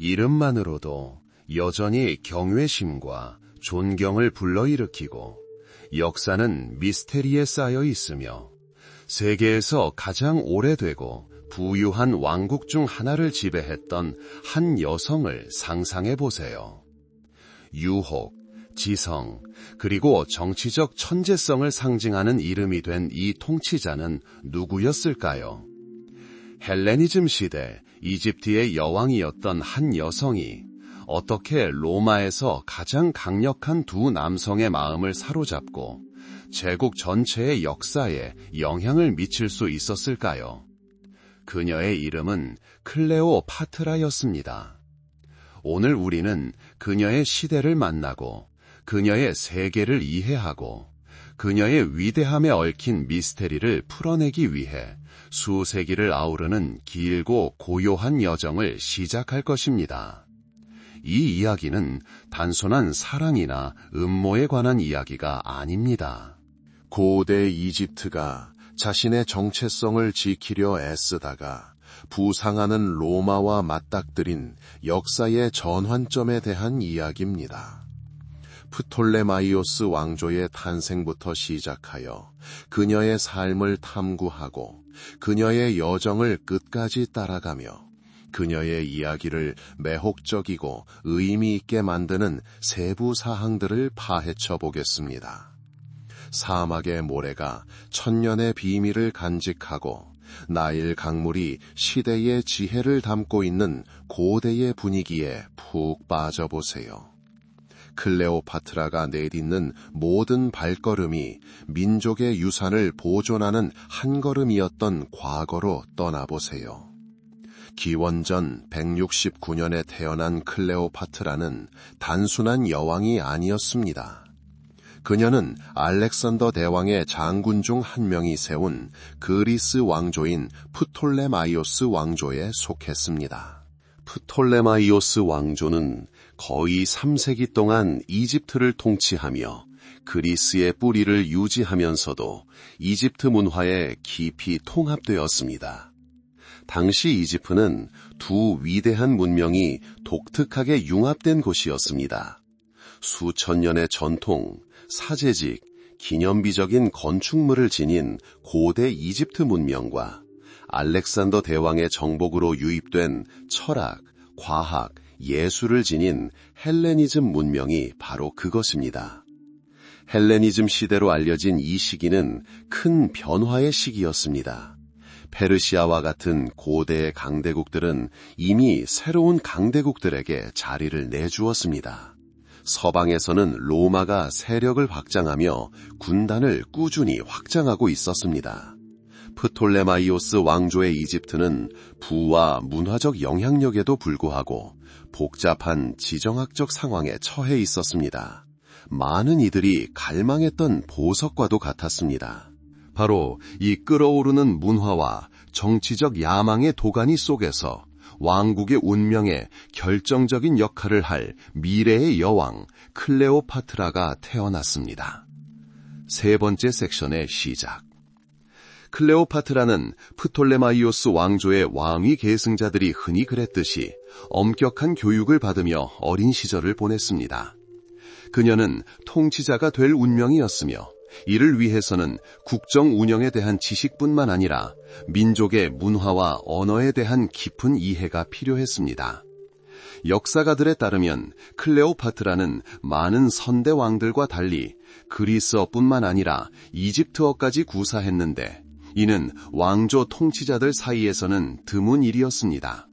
이름만으로도 여전히 경외심과 존경을 불러일으키고 역사는 미스테리에 쌓여 있으며 세계에서 가장 오래되고 부유한 왕국 중 하나를 지배했던 한 여성을 상상해 보세요. 유혹, 지성, 그리고 정치적 천재성을 상징하는 이름이 된 이 통치자는 누구였을까요? 헬레니즘 시대 이집트의 여왕이었던 한 여성이 어떻게 로마에서 가장 강력한 두 남성의 마음을 사로잡고 제국 전체의 역사에 영향을 미칠 수 있었을까요? 그녀의 이름은 클레오파트라였습니다. 오늘 우리는 그녀의 시대를 만나고 그녀의 세계를 이해하고 그녀의 위대함에 얽힌 미스테리를 풀어내기 위해 수세기를 아우르는 길고 고요한 여정을 시작할 것입니다. 이 이야기는 단순한 사랑이나 음모에 관한 이야기가 아닙니다. 고대 이집트가 자신의 정체성을 지키려 애쓰다가 부상하는 로마와 맞닥뜨린 역사의 전환점에 대한 이야기입니다. 프톨레마이오스 왕조의 탄생부터 시작하여 그녀의 삶을 탐구하고 그녀의 여정을 끝까지 따라가며 그녀의 이야기를 매혹적이고 의미 있게 만드는 세부 사항들을 파헤쳐 보겠습니다. 사막의 모래가 천년의 비밀을 간직하고 나일 강물이 시대의 지혜를 담고 있는 고대의 분위기에 푹 빠져보세요. 클레오파트라가 내딛는 모든 발걸음이 민족의 유산을 보존하는 한 걸음이었던 과거로 떠나보세요. 기원전 169년에 태어난 클레오파트라는 단순한 여왕이 아니었습니다. 그녀는 알렉산더 대왕의 장군 중 한 명이 세운 그리스 왕조인 프톨레마이오스 왕조에 속했습니다. 프톨레마이오스 왕조는 거의 3세기 동안 이집트를 통치하며 그리스의 뿌리를 유지하면서도 이집트 문화에 깊이 통합되었습니다. 당시 이집트는 두 위대한 문명이 독특하게 융합된 곳이었습니다. 수천 년의 전통, 사제직, 기념비적인 건축물을 지닌 고대 이집트 문명과 알렉산더 대왕의 정복으로 유입된 철학, 과학, 예술을 지닌 헬레니즘 문명이 바로 그것입니다. 헬레니즘 시대로 알려진 이 시기는 큰 변화의 시기였습니다. 페르시아와 같은 고대의 강대국들은 이미 새로운 강대국들에게 자리를 내주었습니다. 서방에서는 로마가 세력을 확장하며 군단을 꾸준히 확장하고 있었습니다. 프톨레마이오스 왕조의 이집트는 부와 문화적 영향력에도 불구하고 복잡한 지정학적 상황에 처해 있었습니다. 많은 이들이 갈망했던 보석과도 같았습니다. 바로 이 끓어오르는 문화와 정치적 야망의 도가니 속에서 왕국의 운명에 결정적인 역할을 할 미래의 여왕 클레오파트라가 태어났습니다. 세 번째 섹션의 시작. 클레오파트라는 프톨레마이오스 왕조의 왕위 계승자들이 흔히 그랬듯이 엄격한 교육을 받으며 어린 시절을 보냈습니다. 그녀는 통치자가 될 운명이었으며 이를 위해서는 국정 운영에 대한 지식뿐만 아니라 민족의 문화와 언어에 대한 깊은 이해가 필요했습니다. 역사가들에 따르면 클레오파트라는 많은 선대 왕들과 달리 그리스어뿐만 아니라 이집트어까지 구사했는데 이는 왕조 통치자들 사이에서는 드문 일이었습니다.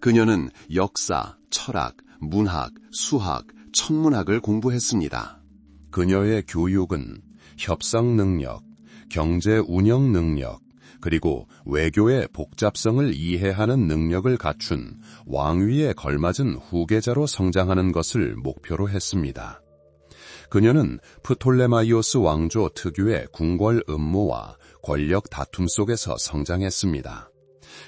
그녀는 역사, 철학, 문학, 수학, 천문학을 공부했습니다. 그녀의 교육은 협상 능력, 경제 운영 능력, 그리고 외교의 복잡성을 이해하는 능력을 갖춘 왕위에 걸맞은 후계자로 성장하는 것을 목표로 했습니다. 그녀는 프톨레마이오스 왕조 특유의 궁궐 음모와 권력 다툼 속에서 성장했습니다.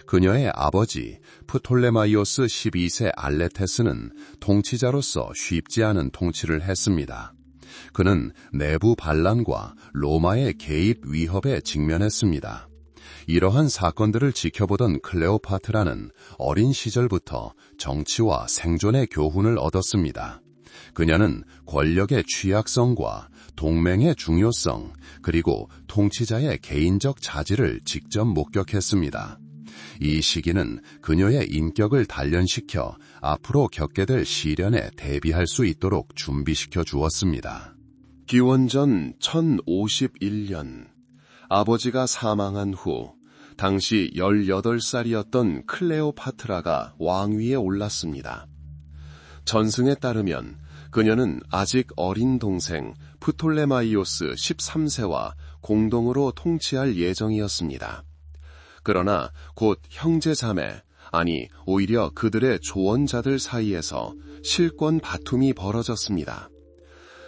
그녀의 아버지 프톨레마이오스 12세 알레테스는 통치자로서 쉽지 않은 통치를 했습니다. 그는 내부 반란과 로마의 개입 위협에 직면했습니다. 이러한 사건들을 지켜보던 클레오파트라는 어린 시절부터 정치와 생존의 교훈을 얻었습니다. 그녀는 권력의 취약성과 동맹의 중요성, 그리고 통치자의 개인적 자질을 직접 목격했습니다. 이 시기는 그녀의 인격을 단련시켜 앞으로 겪게 될 시련에 대비할 수 있도록 준비시켜 주었습니다. 기원전 1051년, 아버지가 사망한 후 당시 18살이었던 클레오파트라가 왕위에 올랐습니다. 전승에 따르면 그녀는 아직 어린 동생 프톨레마이오스 13세와 공동으로 통치할 예정이었습니다. 그러나 곧 형제자매, 아니 오히려 그들의 조언자들 사이에서 실권 다툼이 벌어졌습니다.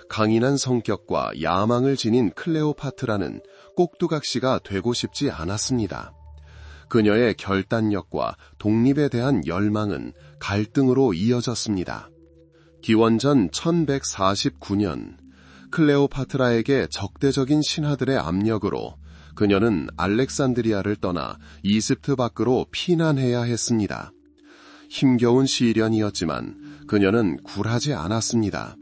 강인한 성격과 야망을 지닌 클레오파트라는 꼭두각시가 되고 싶지 않았습니다. 그녀의 결단력과 독립에 대한 열망은 갈등으로 이어졌습니다. 기원전 1149년, 클레오파트라에게 적대적인 신하들의 압력으로 그녀는 알렉산드리아를 떠나 이집트 밖으로 피난해야 했습니다. 힘겨운 시련이었지만 그녀는 굴하지 않았습니다.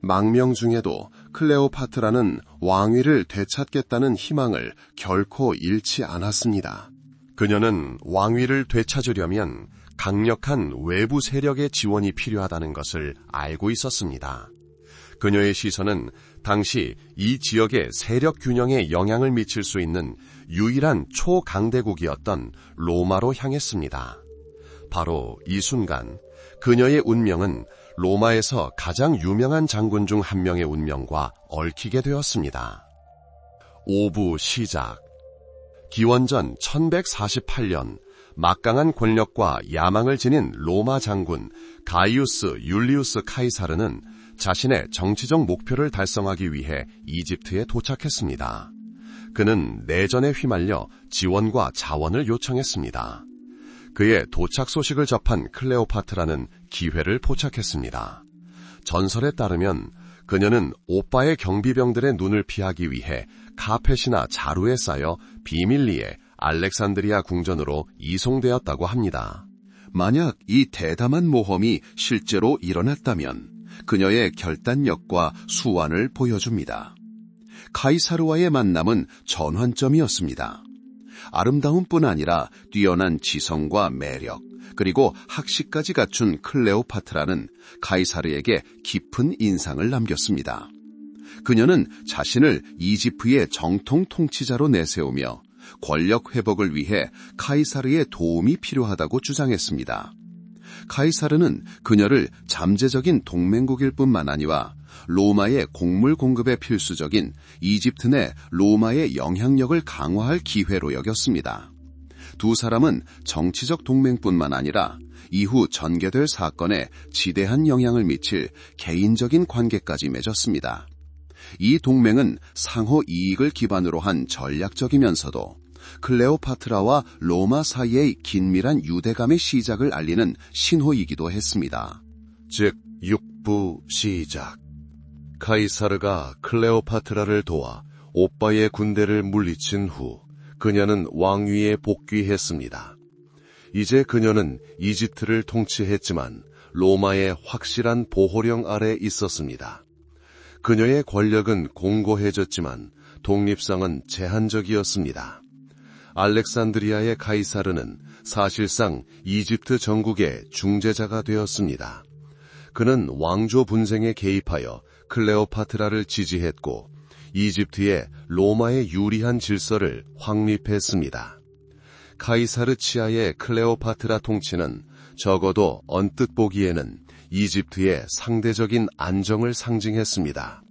망명 중에도 클레오파트라는 왕위를 되찾겠다는 희망을 결코 잃지 않았습니다. 그녀는 왕위를 되찾으려면 강력한 외부 세력의 지원이 필요하다는 것을 알고 있었습니다. 그녀의 시선은 당시 이 지역의 세력 균형에 영향을 미칠 수 있는 유일한 초강대국이었던 로마로 향했습니다. 바로 이 순간 그녀의 운명은 로마에서 가장 유명한 장군 중 한 명의 운명과 얽히게 되었습니다. 5부 시작. 기원전 1148년 막강한 권력과 야망을 지닌 로마 장군 가이우스 율리우스 카이사르는 자신의 정치적 목표를 달성하기 위해 이집트에 도착했습니다. 그는 내전에 휘말려 지원과 자원을 요청했습니다. 그의 도착 소식을 접한 클레오파트라는 기회를 포착했습니다. 전설에 따르면 그녀는 오빠의 경비병들의 눈을 피하기 위해 카펫이나 자루에 쌓여 비밀리에 알렉산드리아 궁전으로 이송되었다고 합니다. 만약 이 대담한 모험이 실제로 일어났다면 그녀의 결단력과 수완을 보여줍니다. 카이사르와의 만남은 전환점이었습니다. 아름다움뿐 아니라 뛰어난 지성과 매력, 그리고 학식까지 갖춘 클레오파트라는 카이사르에게 깊은 인상을 남겼습니다. 그녀는 자신을 이집트의 정통 통치자로 내세우며 권력 회복을 위해 카이사르의 도움이 필요하다고 주장했습니다. 카이사르는 그녀를 잠재적인 동맹국일 뿐만 아니라 로마의 곡물 공급에 필수적인 이집트 내 로마의 영향력을 강화할 기회로 여겼습니다. 두 사람은 정치적 동맹뿐만 아니라 이후 전개될 사건에 지대한 영향을 미칠 개인적인 관계까지 맺었습니다. 이 동맹은 상호 이익을 기반으로 한 전략적이면서도 클레오파트라와 로마 사이의 긴밀한 유대감의 시작을 알리는 신호이기도 했습니다. 즉 6부 시작. 카이사르가 클레오파트라를 도와 오빠의 군대를 물리친 후 그녀는 왕위에 복귀했습니다. 이제 그녀는 이집트를 통치했지만 로마의 확실한 보호령 아래 있었습니다. 그녀의 권력은 공고해졌지만 독립성은 제한적이었습니다. 알렉산드리아의 카이사르는 사실상 이집트 전국의 중재자가 되었습니다. 그는 왕조 분쟁에 개입하여 클레오파트라를 지지했고 이집트의 로마의 유리한 질서를 확립했습니다. 카이사르 치하의 클레오파트라 통치는 적어도 언뜻 보기에는 이집트의 상대적인 안정을 상징했습니다.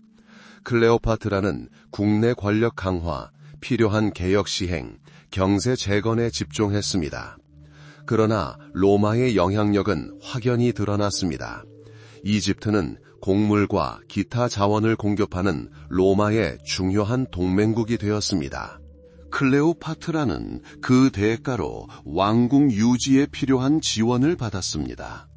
클레오파트라는 국내 권력 강화, 필요한 개혁 시행, 경제 재건에 집중했습니다. 그러나 로마의 영향력은 확연히 드러났습니다. 이집트는 곡물과 기타 자원을 공급하는 로마의 중요한 동맹국이 되었습니다. 클레오파트라는 그 대가로 왕궁 유지에 필요한 지원을 받았습니다.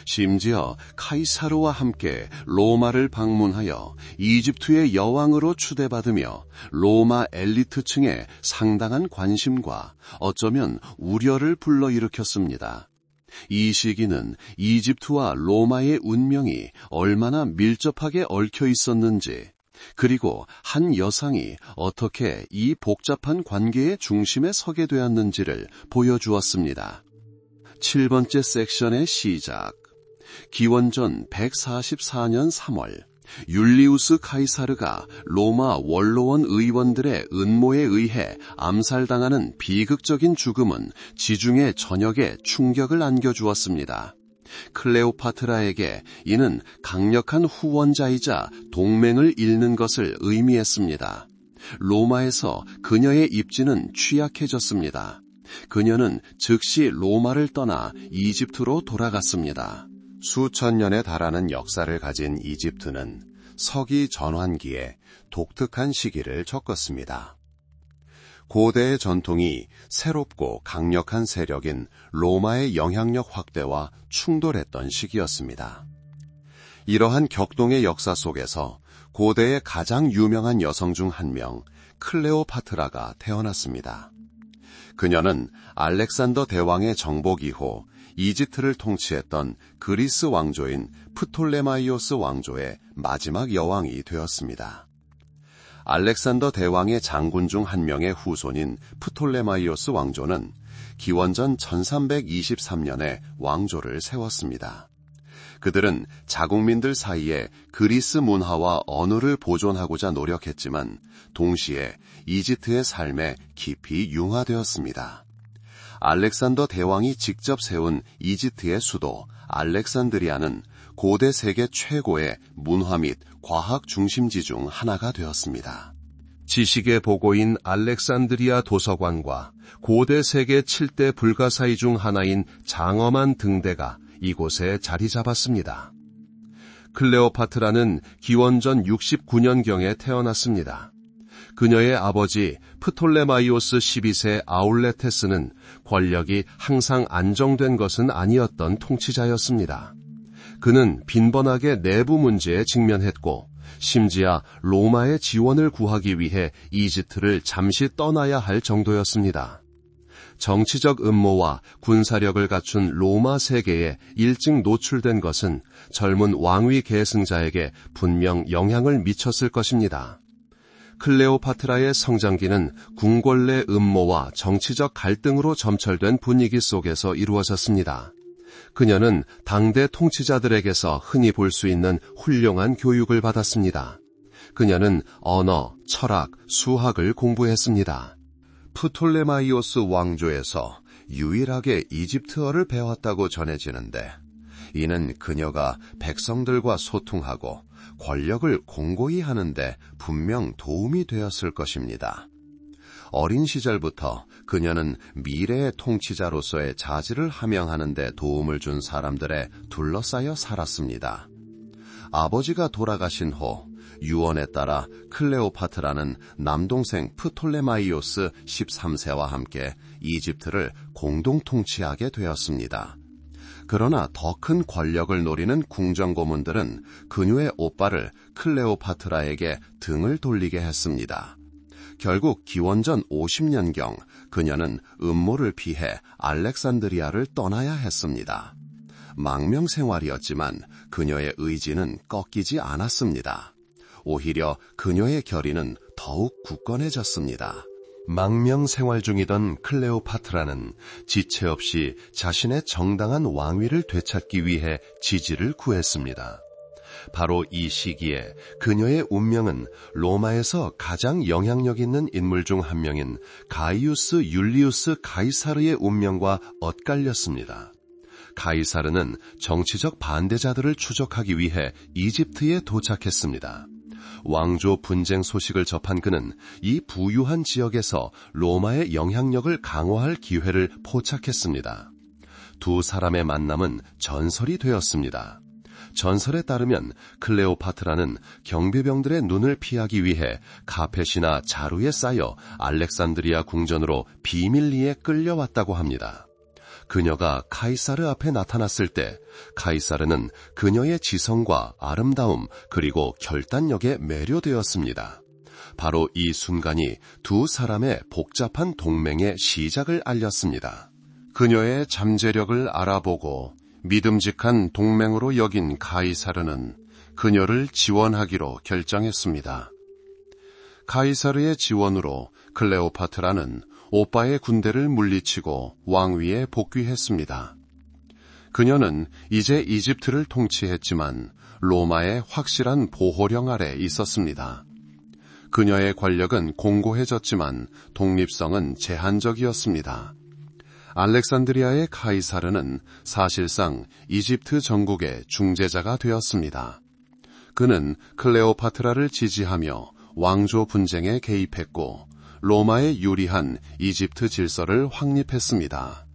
심지어 카이사르와 함께 로마를 방문하여 이집트의 여왕으로 추대받으며 로마 엘리트층의 상당한 관심과 어쩌면 우려를 불러일으켰습니다. 이 시기는 이집트와 로마의 운명이 얼마나 밀접하게 얽혀 있었는지, 그리고 한 여상이 어떻게 이 복잡한 관계의 중심에 서게 되었는지를 보여주었습니다. 7번째 섹션의 시작. 기원전 144년 3월, 율리우스 카이사르가 로마 원로원 의원들의 음모에 의해 암살당하는 비극적인 죽음은 지중해 전역에 충격을 안겨주었습니다. 클레오파트라에게 이는 강력한 후원자이자 동맹을 잃는 것을 의미했습니다. 로마에서 그녀의 입지는 취약해졌습니다. 그녀는 즉시 로마를 떠나 이집트로 돌아갔습니다. 수천 년에 달하는 역사를 가진 이집트는 서기 전환기에 독특한 시기를 겪었습니다. 고대의 전통이 새롭고 강력한 세력인 로마의 영향력 확대와 충돌했던 시기였습니다. 이러한 격동의 역사 속에서 고대의 가장 유명한 여성 중 한 명, 클레오파트라가 태어났습니다. 그녀는 알렉산더 대왕의 정복 이후 이집트를 통치했던 그리스 왕조인 프톨레마이오스 왕조의 마지막 여왕이 되었습니다. 알렉산더 대왕의 장군 중 한 명의 후손인 프톨레마이오스 왕조는 기원전 1323년에 왕조를 세웠습니다. 그들은 자국민들 사이에 그리스 문화와 언어를 보존하고자 노력했지만 동시에 이집트의 삶에 깊이 융화되었습니다. 알렉산더 대왕이 직접 세운 이집트의 수도 알렉산드리아는 고대 세계 최고의 문화 및 과학 중심지 중 하나가 되었습니다. 지식의 보고인 알렉산드리아 도서관과 고대 세계 7대 불가사의 중 하나인 장엄한 등대가 이곳에 자리 잡았습니다. 클레오파트라는 기원전 69년경에 태어났습니다. 그녀의 아버지 프톨레마이오스 12세 아울레테스는 권력이 항상 안정된 것은 아니었던 통치자였습니다. 그는 빈번하게 내부 문제에 직면했고 심지어 로마의 지원을 구하기 위해 이집트를 잠시 떠나야 할 정도였습니다. 정치적 음모와 군사력을 갖춘 로마 세계에 일찍 노출된 것은 젊은 왕위 계승자에게 분명 영향을 미쳤을 것입니다. 클레오파트라의 성장기는 궁궐 내 음모와 정치적 갈등으로 점철된 분위기 속에서 이루어졌습니다. 그녀는 당대 통치자들에게서 흔히 볼 수 있는 훌륭한 교육을 받았습니다. 그녀는 언어, 철학, 수학을 공부했습니다. 프톨레마이오스 왕조에서 유일하게 이집트어를 배웠다고 전해지는데 이는 그녀가 백성들과 소통하고 권력을 공고히 하는데 분명 도움이 되었을 것입니다. 어린 시절부터 그녀는 미래의 통치자로서의 자질을 함양하는 데 도움을 준 사람들에 둘러싸여 살았습니다. 아버지가 돌아가신 후 유언에 따라 클레오파트라는 남동생 프톨레마이오스 13세와 함께 이집트를 공동 통치하게 되었습니다. 그러나 더 큰 권력을 노리는 궁정고문들은 그녀의 오빠를 클레오파트라에게 등을 돌리게 했습니다. 결국 기원전 50년경 그녀는 음모를 피해 알렉산드리아를 떠나야 했습니다. 망명 생활이었지만 그녀의 의지는 꺾이지 않았습니다. 오히려 그녀의 결의는 더욱 굳건해졌습니다. 망명 생활 중이던 클레오파트라는 지체 없이 자신의 정당한 왕위를 되찾기 위해 지지를 구했습니다. 바로 이 시기에 그녀의 운명은 로마에서 가장 영향력 있는 인물 중 한 명인 가이우스 율리우스 카이사르의 운명과 엇갈렸습니다. 카이사르는 정치적 반대자들을 추적하기 위해 이집트에 도착했습니다. 왕조 분쟁 소식을 접한 그는 이 부유한 지역에서 로마의 영향력을 강화할 기회를 포착했습니다. 두 사람의 만남은 전설이 되었습니다. 전설에 따르면 클레오파트라는 경비병들의 눈을 피하기 위해 카펫이나 자루에 쌓여 알렉산드리아 궁전으로 비밀리에 끌려왔다고 합니다. 그녀가 카이사르 앞에 나타났을 때 카이사르는 그녀의 지성과 아름다움 그리고 결단력에 매료되었습니다. 바로 이 순간이 두 사람의 복잡한 동맹의 시작을 알렸습니다. 그녀의 잠재력을 알아보고 믿음직한 동맹으로 여긴 카이사르는 그녀를 지원하기로 결정했습니다. 카이사르의 지원으로 클레오파트라는 오빠의 군대를 물리치고 왕위에 복귀했습니다. 그녀는 이제 이집트를 통치했지만 로마의 확실한 보호령 아래 있었습니다. 그녀의 권력은 공고해졌지만 독립성은 제한적이었습니다. 알렉산드리아의 카이사르는 사실상 이집트 전국의 중재자가 되었습니다. 그는 클레오파트라를 지지하며 왕조 분쟁에 개입했고 로마에 유리한 이집트 질서를 확립했습니다.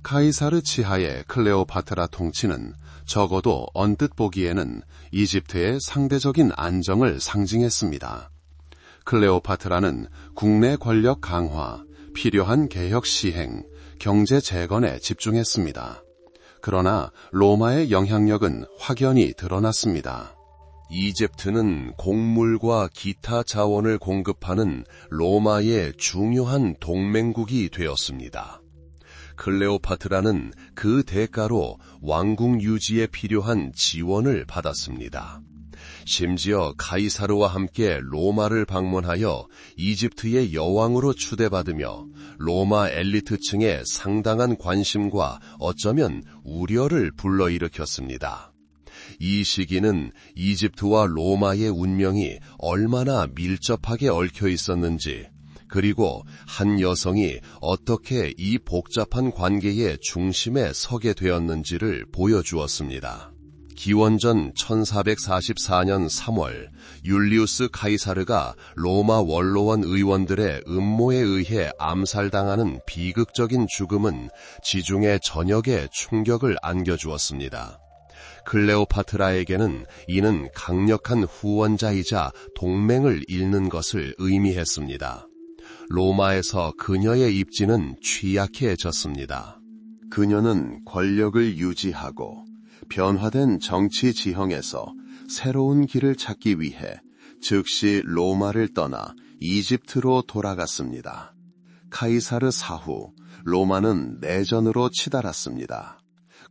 카이사르 치하의 클레오파트라 통치는 적어도 언뜻 보기에는 이집트의 상대적인 안정을 상징했습니다. 클레오파트라는 국내 권력 강화, 필요한 개혁 시행, 경제 재건에 집중했습니다. 그러나 로마의 영향력은 확연히 드러났습니다. 이집트는 곡물과 기타 자원을 공급하는 로마의 중요한 동맹국이 되었습니다. 클레오파트라는 그 대가로 왕궁 유지에 필요한 지원을 받았습니다. 심지어 카이사르와 함께 로마를 방문하여 이집트의 여왕으로 추대받으며 로마 엘리트층의 상당한 관심과 어쩌면 우려를 불러일으켰습니다. 이 시기는 이집트와 로마의 운명이 얼마나 밀접하게 얽혀 있었는지, 그리고 한 여성이 어떻게 이 복잡한 관계의 중심에 서게 되었는지를 보여주었습니다. 기원전 1444년 3월 율리우스 카이사르가 로마 원로원 의원들의 음모에 의해 암살당하는 비극적인 죽음은 지중해 전역에 충격을 안겨주었습니다. 클레오파트라에게는 이는 강력한 후원자이자 동맹을 잃는 것을 의미했습니다. 로마에서 그녀의 입지는 취약해졌습니다. 그녀는 권력을 유지하고 변화된 정치 지형에서 새로운 길을 찾기 위해 즉시 로마를 떠나 이집트로 돌아갔습니다. 카이사르 사후 로마는 내전으로 치달았습니다.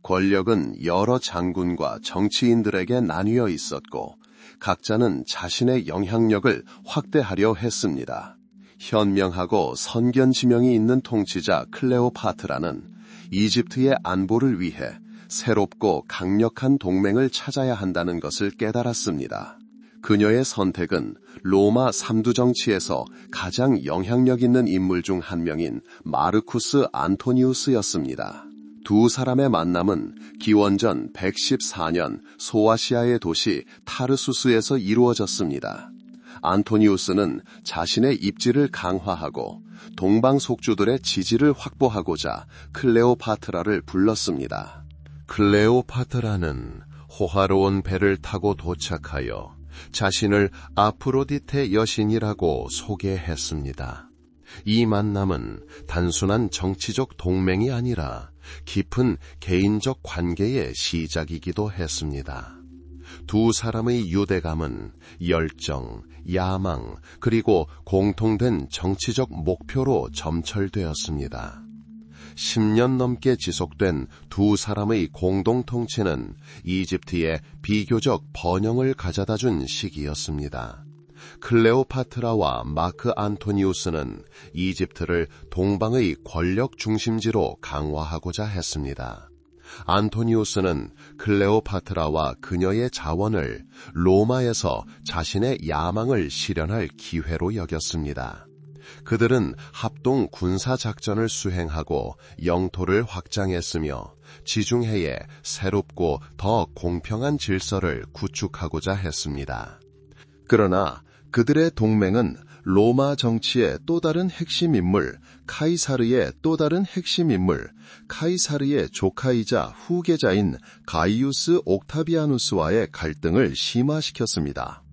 권력은 여러 장군과 정치인들에게 나뉘어 있었고 각자는 자신의 영향력을 확대하려 했습니다. 현명하고 선견지명이 있는 통치자 클레오파트라는 이집트의 안보를 위해 새롭고 강력한 동맹을 찾아야 한다는 것을 깨달았습니다. 그녀의 선택은 로마 삼두 정치에서 가장 영향력 있는 인물 중 한 명인 마르쿠스 안토니우스였습니다. 두 사람의 만남은 기원전 114년 소아시아의 도시 타르수스에서 이루어졌습니다. 안토니우스는 자신의 입지를 강화하고 동방 속주들의 지지를 확보하고자 클레오파트라를 불렀습니다. 클레오파트라는 호화로운 배를 타고 도착하여 자신을 아프로디테 여신이라고 소개했습니다. 이 만남은 단순한 정치적 동맹이 아니라 깊은 개인적 관계의 시작이기도 했습니다. 두 사람의 유대감은 열정, 야망, 그리고 공통된 정치적 목표로 점철되었습니다. 10년 넘게 지속된 두 사람의 공동통치는 이집트에 비교적 번영을 가져다 준 시기였습니다. 클레오파트라와 마크 안토니우스는 이집트를 동방의 권력 중심지로 강화하고자 했습니다. 안토니우스는 클레오파트라와 그녀의 자원을 로마에서 자신의 야망을 실현할 기회로 여겼습니다. 그들은 합동 군사작전을 수행하고 영토를 확장했으며 지중해에 새롭고 더 공평한 질서를 구축하고자 했습니다. 그러나 그들의 동맹은 로마 정치의 또 다른 핵심 인물, 카이사르의 또 다른 핵심 인물, 카이사르의 조카이자 후계자인 가이우스 옥타비아누스와의 갈등을 심화시켰습니다.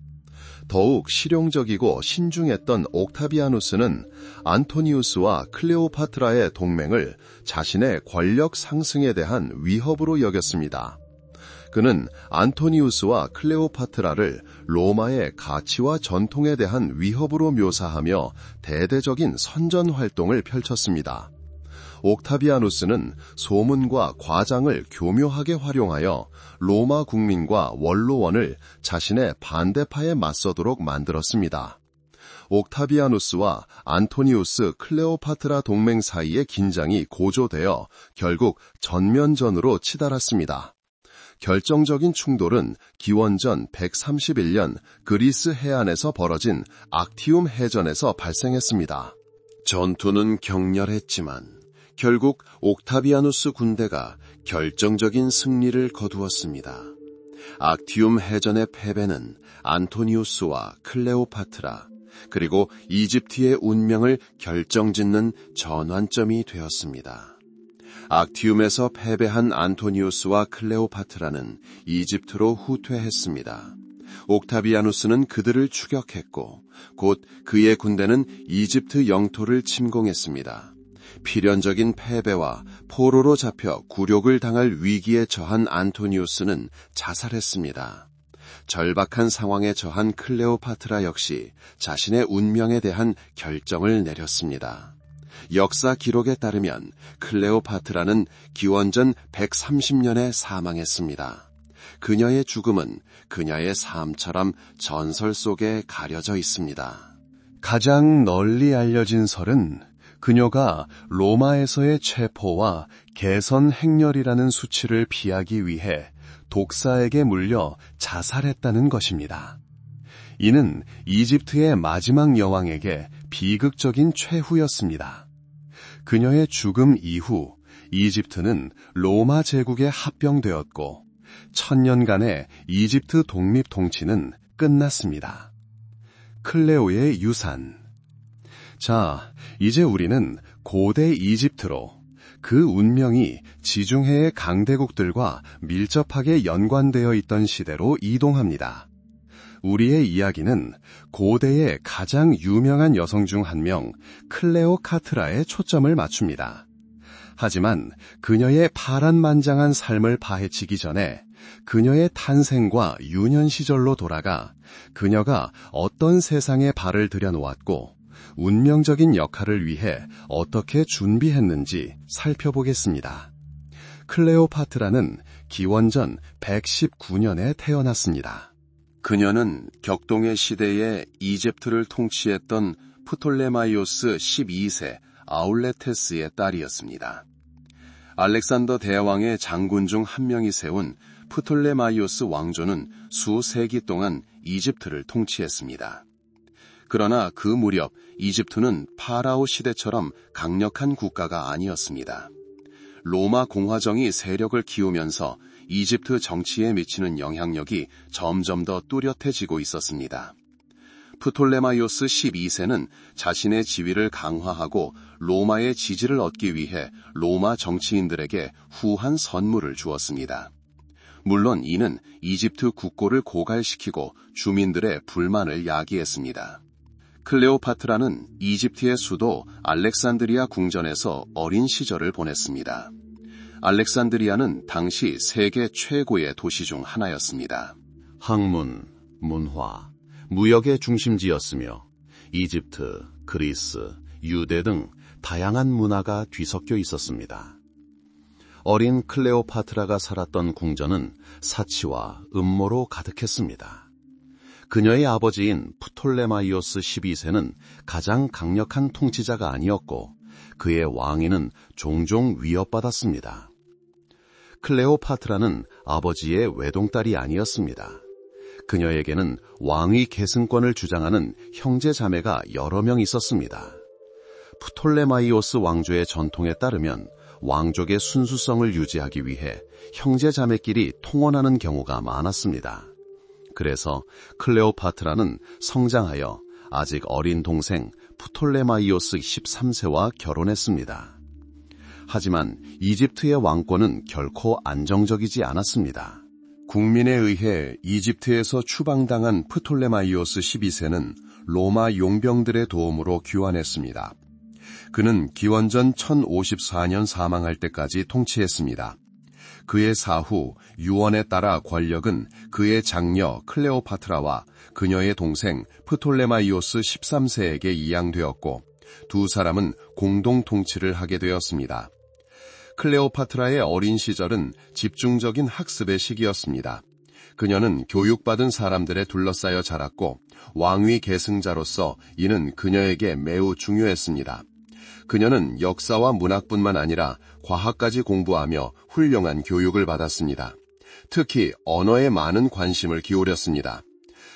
더욱 실용적이고 신중했던 옥타비아누스는 안토니우스와 클레오파트라의 동맹을 자신의 권력 상승에 대한 위협으로 여겼습니다. 그는 안토니우스와 클레오파트라를 로마의 가치와 전통에 대한 위협으로 묘사하며 대대적인 선전 활동을 펼쳤습니다. 옥타비아누스는 소문과 과장을 교묘하게 활용하여 로마 국민과 원로원을 자신의 반대파에 맞서도록 만들었습니다. 옥타비아누스와 안토니우스 클레오파트라 동맹 사이의 긴장이 고조되어 결국 전면전으로 치달았습니다. 결정적인 충돌은 기원전 131년 그리스 해안에서 벌어진 악티움 해전에서 발생했습니다. 전투는 격렬했지만 결국 옥타비아누스 군대가 결정적인 승리를 거두었습니다. 악티움 해전의 패배는 안토니우스와 클레오파트라, 그리고 이집트의 운명을 결정짓는 전환점이 되었습니다. 악티움에서 패배한 안토니우스와 클레오파트라는 이집트로 후퇴했습니다. 옥타비아누스는 그들을 추격했고 곧 그의 군대는 이집트 영토를 침공했습니다. 필연적인 패배와 포로로 잡혀 굴욕을 당할 위기에 처한 안토니우스는 자살했습니다. 절박한 상황에 처한 클레오파트라 역시 자신의 운명에 대한 결정을 내렸습니다. 역사 기록에 따르면 클레오파트라는 기원전 130년에 사망했습니다. 그녀의 죽음은 그녀의 삶처럼 전설 속에 가려져 있습니다. 가장 널리 알려진 설은 그녀가 로마에서의 체포와 개선 행렬이라는 수치를 피하기 위해 독사에게 물려 자살했다는 것입니다. 이는 이집트의 마지막 여왕에게 비극적인 최후였습니다. 그녀의 죽음 이후 이집트는 로마 제국에 합병되었고 1000년간의 이집트 독립 통치는 끝났습니다. 클레오의 유산. 자, 이제 우리는 고대 이집트로 그 운명이 지중해의 강대국들과 밀접하게 연관되어 있던 시대로 이동합니다. 우리의 이야기는 고대의 가장 유명한 여성 중 한 명 클레오카트라에 초점을 맞춥니다. 하지만 그녀의 파란만장한 삶을 파헤치기 전에 그녀의 탄생과 유년 시절로 돌아가 그녀가 어떤 세상에 발을 들여놓았고 운명적인 역할을 위해 어떻게 준비했는지 살펴보겠습니다. 클레오파트라는 기원전 119년에 태어났습니다. 그녀는 격동의 시대에 이집트를 통치했던 프톨레마이오스 12세 아울레테스의 딸이었습니다. 알렉산더 대왕의 장군 중 한 명이 세운 프톨레마이오스 왕조는 수세기 동안 이집트를 통치했습니다. 그러나 그 무렵 이집트는 파라오 시대처럼 강력한 국가가 아니었습니다. 로마 공화정이 세력을 키우면서 이집트 정치에 미치는 영향력이 점점 더 뚜렷해지고 있었습니다. 프톨레마이오스 12세는 자신의 지위를 강화하고 로마의 지지를 얻기 위해 로마 정치인들에게 후한 선물을 주었습니다. 물론 이는 이집트 국고를 고갈시키고 주민들의 불만을 야기했습니다. 클레오파트라는 이집트의 수도 알렉산드리아 궁전에서 어린 시절을 보냈습니다. 알렉산드리아는 당시 세계 최고의 도시 중 하나였습니다. 학문, 문화, 무역의 중심지였으며 이집트, 그리스, 유대 등 다양한 문화가 뒤섞여 있었습니다. 어린 클레오파트라가 살았던 궁전은 사치와 음모로 가득했습니다. 그녀의 아버지인 프톨레마이오스 12세는 가장 강력한 통치자가 아니었고 그의 왕위는 종종 위협받았습니다. 클레오파트라는 아버지의 외동딸이 아니었습니다. 그녀에게는 왕위 계승권을 주장하는 형제 자매가 여러 명 있었습니다. 프톨레마이오스 왕조의 전통에 따르면 왕족의 순수성을 유지하기 위해 형제 자매끼리 통혼하는 경우가 많았습니다. 그래서 클레오파트라는 성장하여 아직 어린 동생 프톨레마이오스 13세와 결혼했습니다. 하지만 이집트의 왕권은 결코 안정적이지 않았습니다. 국민에 의해 이집트에서 추방당한 프톨레마이오스 12세는 로마 용병들의 도움으로 귀환했습니다. 그는 기원전 1054년 사망할 때까지 통치했습니다. 그의 사후 유언에 따라 권력은 그의 장녀 클레오파트라와 그녀의 동생 프톨레마이오스 13세에게 이양되었고 두 사람은 공동 통치를 하게 되었습니다. 클레오파트라의 어린 시절은 집중적인 학습의 시기였습니다. 그녀는 교육받은 사람들에 둘러싸여 자랐고 왕위 계승자로서 이는 그녀에게 매우 중요했습니다. 그녀는 역사와 문학뿐만 아니라 과학까지 공부하며 훌륭한 교육을 받았습니다. 특히 언어에 많은 관심을 기울였습니다.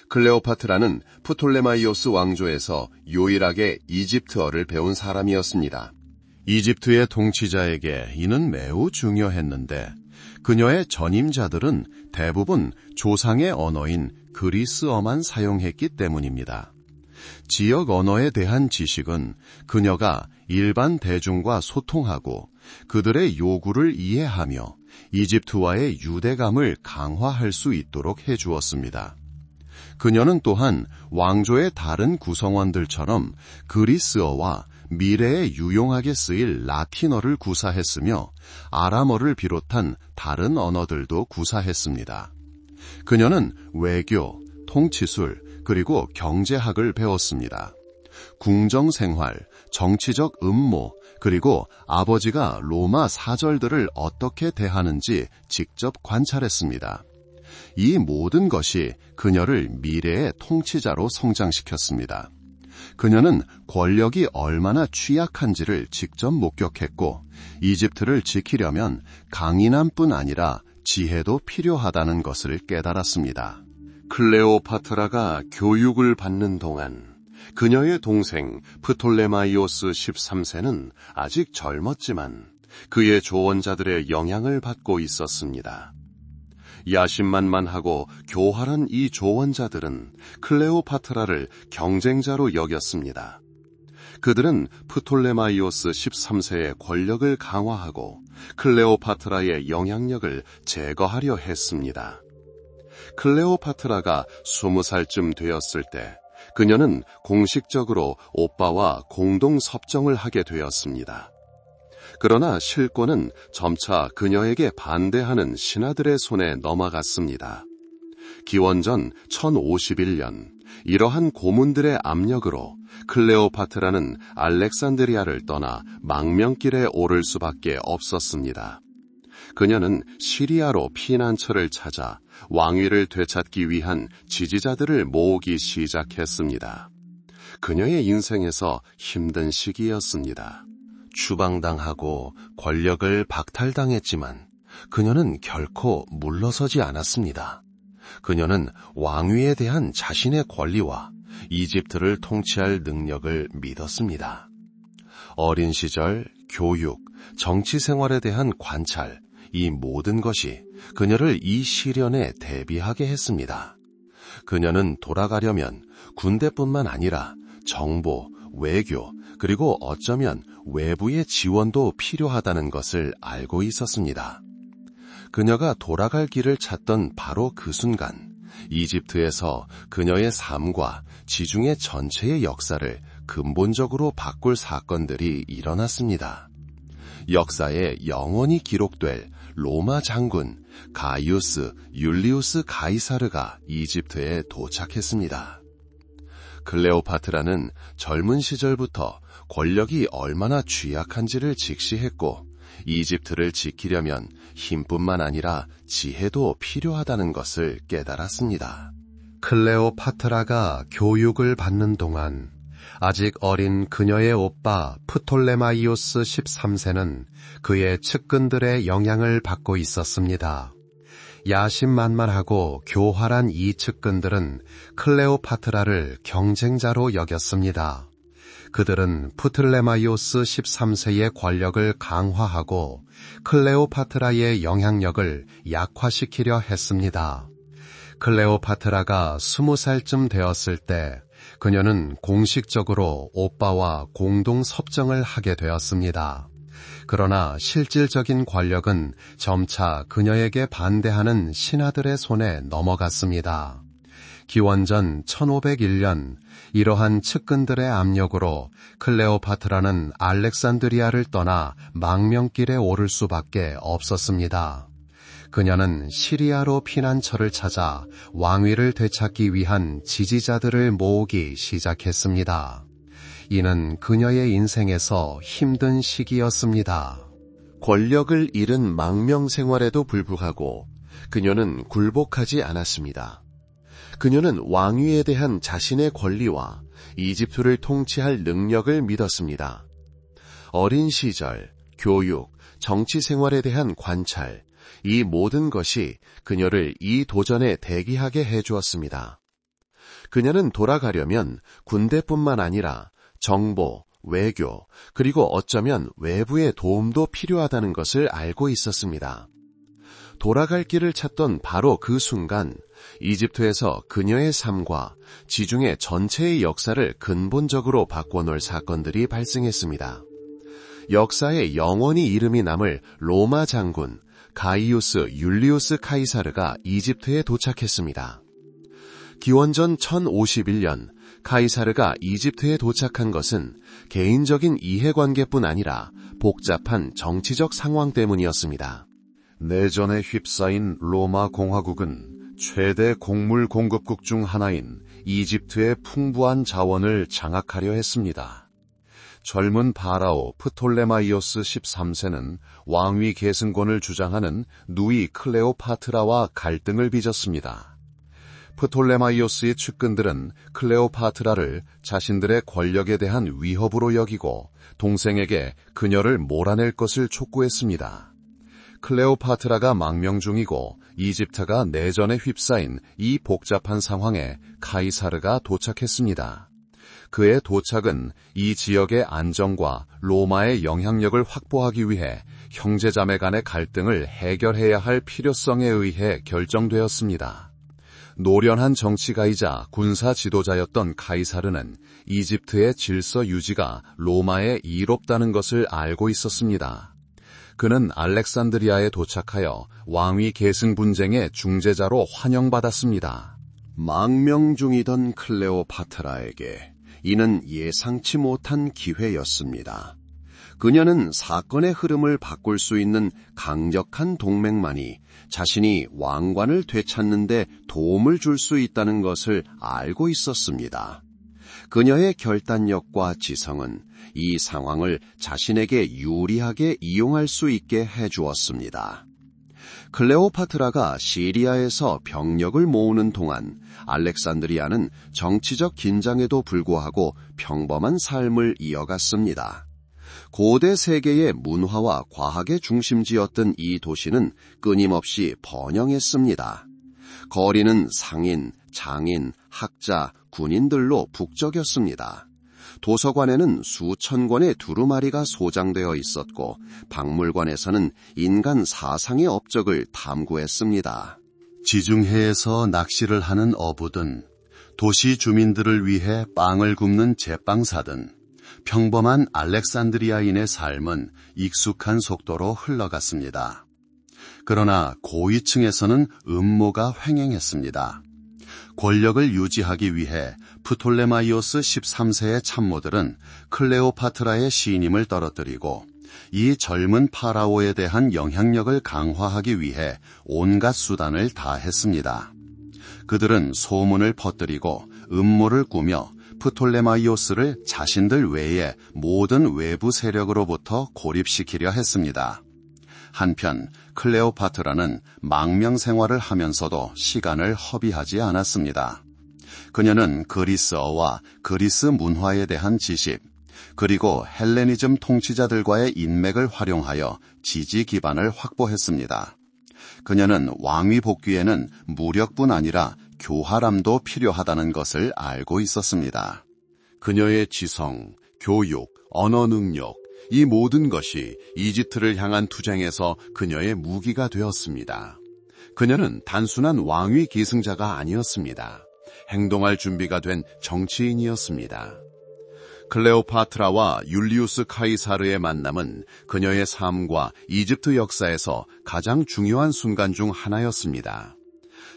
클레오파트라는 프톨레마이오스 왕조에서 유일하게 이집트어를 배운 사람이었습니다. 이집트의 통치자에게 이는 매우 중요했는데 그녀의 전임자들은 대부분 조상의 언어인 그리스어만 사용했기 때문입니다. 지역 언어에 대한 지식은 그녀가 일반 대중과 소통하고 그들의 요구를 이해하며 이집트와의 유대감을 강화할 수 있도록 해주었습니다. 그녀는 또한 왕조의 다른 구성원들처럼 그리스어와 미래에 유용하게 쓰일 라틴어를 구사했으며 아람어를 비롯한 다른 언어들도 구사했습니다. 그녀는 외교, 통치술, 그리고 경제학을 배웠습니다. 궁정생활, 정치적 음모, 그리고 아버지가 로마 사절들을 어떻게 대하는지 직접 관찰했습니다. 이 모든 것이 그녀를 미래의 통치자로 성장시켰습니다. 그녀는 권력이 얼마나 취약한지를 직접 목격했고 이집트를 지키려면 강인함뿐 아니라 지혜도 필요하다는 것을 깨달았습니다. 클레오파트라가 교육을 받는 동안 그녀의 동생 프톨레마이오스 13세는 아직 젊었지만 그의 조언자들의 영향을 받고 있었습니다. 야심만만하고 교활한 이 조언자들은 클레오파트라를 경쟁자로 여겼습니다. 그들은 프톨레마이오스 13세의 권력을 강화하고 클레오파트라의 영향력을 제거하려 했습니다. 클레오파트라가 20살쯤 되었을 때 그녀는 공식적으로 오빠와 공동 섭정을 하게 되었습니다. 그러나 실권은 점차 그녀에게 반대하는 신하들의 손에 넘어갔습니다. 기원전 1051년 이러한 고문들의 압력으로 클레오파트라는 알렉산드리아를 떠나 망명길에 오를 수밖에 없었습니다. 그녀는 시리아로 피난처를 찾아 왕위를 되찾기 위한 지지자들을 모으기 시작했습니다. 그녀의 인생에서 힘든 시기였습니다. 추방당하고 권력을 박탈당했지만 그녀는 결코 물러서지 않았습니다. 그녀는 왕위에 대한 자신의 권리와 이집트를 통치할 능력을 믿었습니다. 어린 시절, 교육, 정치 생활에 대한 관찰, 이 모든 것이 그녀를 이 시련에 대비하게 했습니다. 그녀는 돌아가려면 군대뿐만 아니라 정보, 외교, 그리고 어쩌면 외부의 지원도 필요하다는 것을 알고 있었습니다. 그녀가 돌아갈 길을 찾던 바로 그 순간, 이집트에서 그녀의 삶과 지중해 전체의 역사를 근본적으로 바꿀 사건들이 일어났습니다. 역사에 영원히 기록될 로마 장군 가이우스 율리우스 가이사르가 이집트에 도착했습니다. 클레오파트라는 젊은 시절부터 권력이 얼마나 취약한지를 직시했고 이집트를 지키려면 힘뿐만 아니라 지혜도 필요하다는 것을 깨달았습니다. 클레오파트라가 교육을 받는 동안 아직 어린 그녀의 오빠 프톨레마이오스 13세는 그의 측근들의 영향을 받고 있었습니다. 야심만만하고 교활한 이 측근들은 클레오파트라를 경쟁자로 여겼습니다. 그들은 프톨레마이오스 13세의 권력을 강화하고 클레오파트라의 영향력을 약화시키려 했습니다. 클레오파트라가 20살쯤 되었을 때 그녀는 공식적으로 오빠와 공동 섭정을 하게 되었습니다. 그러나 실질적인 권력은 점차 그녀에게 반대하는 신하들의 손에 넘어갔습니다. 기원전 1501년 이러한 측근들의 압력으로 클레오파트라는 알렉산드리아를 떠나 망명길에 오를 수밖에 없었습니다. 그녀는 시리아로 피난처를 찾아 왕위를 되찾기 위한 지지자들을 모으기 시작했습니다. 이는 그녀의 인생에서 힘든 시기였습니다. 권력을 잃은 망명 생활에도 불구하고 그녀는 굴복하지 않았습니다. 그녀는 왕위에 대한 자신의 권리와 이집트를 통치할 능력을 믿었습니다. 어린 시절, 교육, 정치 생활에 대한 관찰, 이 모든 것이 그녀를 이 도전에 대기하게 해주었습니다. 그녀는 돌아가려면 군대뿐만 아니라 정보, 외교, 그리고 어쩌면 외부의 도움도 필요하다는 것을 알고 있었습니다. 돌아갈 길을 찾던 바로 그 순간 이집트에서 그녀의 삶과 지중해 전체의 역사를 근본적으로 바꿔놓을 사건들이 발생했습니다. 역사에 영원히 이름이 남을 로마 장군 가이우스 율리우스 카이사르가 이집트에 도착했습니다. 기원전 1051년 카이사르가 이집트에 도착한 것은 개인적인 이해관계뿐 아니라 복잡한 정치적 상황 때문이었습니다. 내전에 휩싸인 로마 공화국은 최대 곡물 공급국 중 하나인 이집트의 풍부한 자원을 장악하려 했습니다. 젊은 파라오 프톨레마이오스 13세는 왕위 계승권을 주장하는 누이 클레오파트라와 갈등을 빚었습니다. 프톨레마이오스의 측근들은 클레오파트라를 자신들의 권력에 대한 위협으로 여기고 동생에게 그녀를 몰아낼 것을 촉구했습니다. 클레오파트라가 망명 중이고 이집트가 내전에 휩싸인 이 복잡한 상황에 카이사르가 도착했습니다. 그의 도착은 이 지역의 안정과 로마의 영향력을 확보하기 위해 형제자매 간의 갈등을 해결해야 할 필요성에 의해 결정되었습니다. 노련한 정치가이자 군사 지도자였던 카이사르는 이집트의 질서 유지가 로마에 이롭다는 것을 알고 있었습니다. 그는 알렉산드리아에 도착하여 왕위 계승 분쟁의 중재자로 환영받았습니다. 망명 중이던 클레오파트라에게 이는 예상치 못한 기회였습니다. 그녀는 사건의 흐름을 바꿀 수 있는 강력한 동맹만이 자신이 왕관을 되찾는 데 도움을 줄 수 있다는 것을 알고 있었습니다. 그녀의 결단력과 지성은 이 상황을 자신에게 유리하게 이용할 수 있게 해주었습니다. 클레오파트라가 시리아에서 병력을 모으는 동안 알렉산드리아는 정치적 긴장에도 불구하고 평범한 삶을 이어갔습니다. 고대 세계의 문화와 과학의 중심지였던 이 도시는 끊임없이 번영했습니다. 거리는 상인, 장인, 학자, 군인들로 북적였습니다. 도서관에는 수천 권의 두루마리가 소장되어 있었고 박물관에서는 인간 사상의 업적을 탐구했습니다. 지중해에서 낚시를 하는 어부든 도시 주민들을 위해 빵을 굽는 제빵사든 평범한 알렉산드리아인의 삶은 익숙한 속도로 흘러갔습니다. 그러나 고위층에서는 음모가 횡행했습니다. 권력을 유지하기 위해 프톨레마이오스 13세의 참모들은 클레오파트라의 신임을 떨어뜨리고 이 젊은 파라오에 대한 영향력을 강화하기 위해 온갖 수단을 다했습니다. 그들은 소문을 퍼뜨리고 음모를 꾸며 프톨레마이오스를 자신들 외의 모든 외부 세력으로부터 고립시키려 했습니다. 한편 클레오파트라는 망명 생활을 하면서도 시간을 허비하지 않았습니다. 그녀는 그리스어와 그리스 문화에 대한 지식, 그리고 헬레니즘 통치자들과의 인맥을 활용하여 지지 기반을 확보했습니다. 그녀는 왕위 복귀에는 무력뿐 아니라 교활함도 필요하다는 것을 알고 있었습니다. 그녀의 지성, 교육, 언어 능력, 이 모든 것이 이집트를 향한 투쟁에서 그녀의 무기가 되었습니다. 그녀는 단순한 왕위 계승자가 아니었습니다. 행동할 준비가 된 정치인이었습니다. 클레오파트라와 율리우스 카이사르의 만남은 그녀의 삶과 이집트 역사에서 가장 중요한 순간 중 하나였습니다.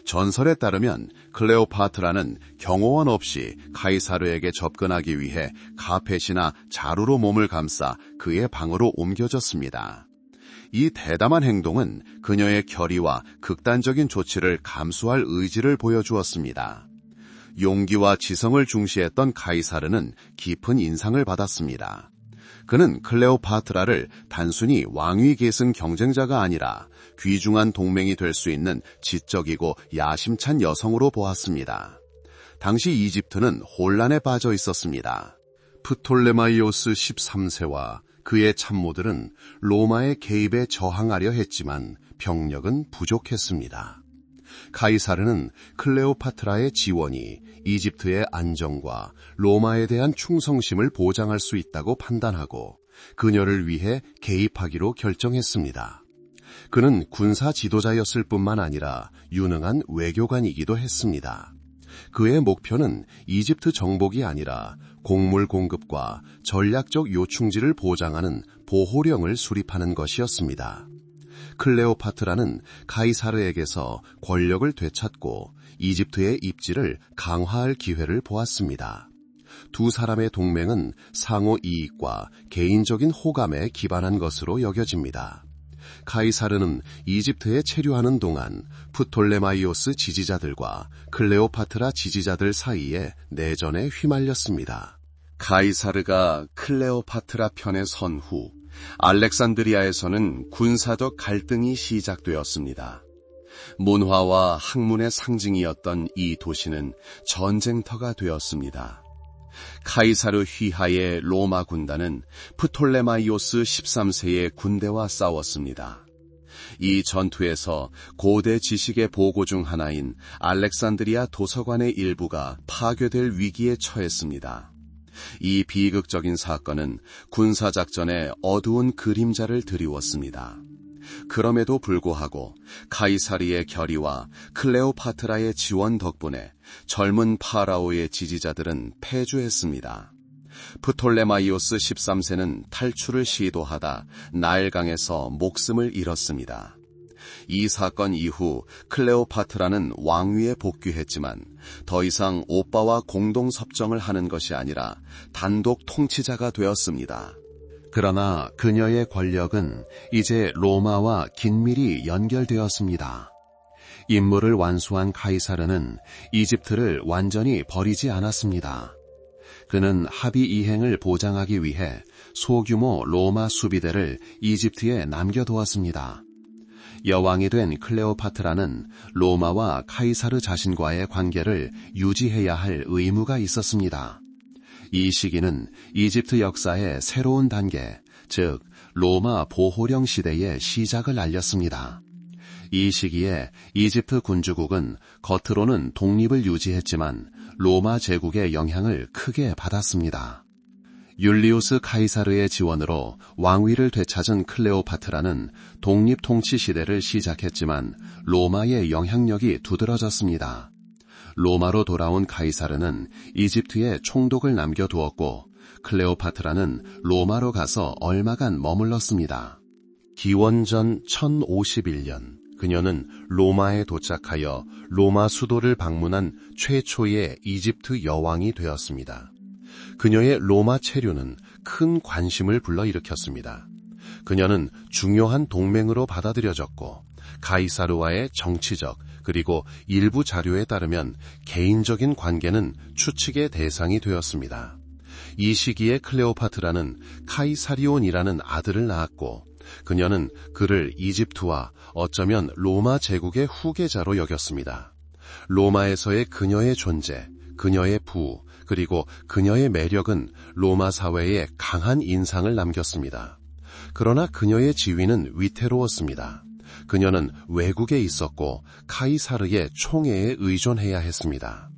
전설에 따르면 클레오파트라는 경호원 없이 카이사르에게 접근하기 위해 카펫이나 자루로 몸을 감싸 그의 방으로 옮겨졌습니다. 이 대담한 행동은 그녀의 결의와 극단적인 조치를 감수할 의지를 보여주었습니다. 용기와 지성을 중시했던 카이사르는 깊은 인상을 받았습니다. 그는 클레오파트라를 단순히 왕위 계승 경쟁자가 아니라 귀중한 동맹이 될 수 있는 지적이고 야심찬 여성으로 보았습니다. 당시 이집트는 혼란에 빠져 있었습니다. 프톨레마이오스 13세와 그의 참모들은 로마의 개입에 저항하려 했지만 병력은 부족했습니다. 카이사르는 클레오파트라의 지원이 이집트의 안정과 로마에 대한 충성심을 보장할 수 있다고 판단하고 그녀를 위해 개입하기로 결정했습니다. 그는 군사 지도자였을 뿐만 아니라 유능한 외교관이기도 했습니다. 그의 목표는 이집트 정복이 아니라 곡물 공급과 전략적 요충지를 보장하는 보호령을 수립하는 것이었습니다. 클레오파트라는 카이사르에게서 권력을 되찾고 이집트의 입지를 강화할 기회를 보았습니다. 두 사람의 동맹은 상호 이익과 개인적인 호감에 기반한 것으로 여겨집니다. 카이사르는 이집트에 체류하는 동안 프톨레마이오스 지지자들과 클레오파트라 지지자들 사이에 내전에 휘말렸습니다. 카이사르가 클레오파트라 편에 선 후 알렉산드리아에서는 군사적 갈등이 시작되었습니다. 문화와 학문의 상징이었던 이 도시는 전쟁터가 되었습니다. 카이사르 휘하의 로마 군단은 프톨레마이오스 13세의 군대와 싸웠습니다. 이 전투에서 고대 지식의 보고 중 하나인 알렉산드리아 도서관의 일부가 파괴될 위기에 처했습니다. 이 비극적인 사건은 군사작전에 어두운 그림자를 드리웠습니다. 그럼에도 불구하고 카이사르의 결의와 클레오파트라의 지원 덕분에 젊은 파라오의 지지자들은 패주했습니다. 프톨레마이오스 13세는 탈출을 시도하다 나일강에서 목숨을 잃었습니다. 이 사건 이후 클레오파트라는 왕위에 복귀했지만 더 이상 오빠와 공동 섭정을 하는 것이 아니라 단독 통치자가 되었습니다. 그러나 그녀의 권력은 이제 로마와 긴밀히 연결되었습니다. 임무를 완수한 카이사르는 이집트를 완전히 버리지 않았습니다. 그는 합의 이행을 보장하기 위해 소규모 로마 수비대를 이집트에 남겨두었습니다. 여왕이 된 클레오파트라는 로마와 카이사르 자신과의 관계를 유지해야 할 의무가 있었습니다. 이 시기는 이집트 역사의 새로운 단계, 즉 로마 보호령 시대의 시작을 알렸습니다. 이 시기에 이집트 군주국은 겉으로는 독립을 유지했지만 로마 제국의 영향을 크게 받았습니다. 율리우스 카이사르의 지원으로 왕위를 되찾은 클레오파트라는 독립 통치 시대를 시작했지만 로마의 영향력이 두드러졌습니다. 로마로 돌아온 카이사르는 이집트에 총독을 남겨두었고 클레오파트라는 로마로 가서 얼마간 머물렀습니다. 기원전 1051년 그녀는 로마에 도착하여 로마 수도를 방문한 최초의 이집트 여왕이 되었습니다. 그녀의 로마 체류는 큰 관심을 불러일으켰습니다. 그녀는 중요한 동맹으로 받아들여졌고 카이사르와의 정치적 그리고 일부 자료에 따르면 개인적인 관계는 추측의 대상이 되었습니다. 이 시기에 클레오파트라는 카이사리온이라는 아들을 낳았고 그녀는 그를 이집트와 어쩌면 로마 제국의 후계자로 여겼습니다. 로마에서의 그녀의 존재, 그녀의 부, 그리고 그녀의 매력은 로마 사회에 강한 인상을 남겼습니다. 그러나 그녀의 지위는 위태로웠습니다. 그녀는 외국에 있었고 카이사르의 총애에 의존해야 했습니다.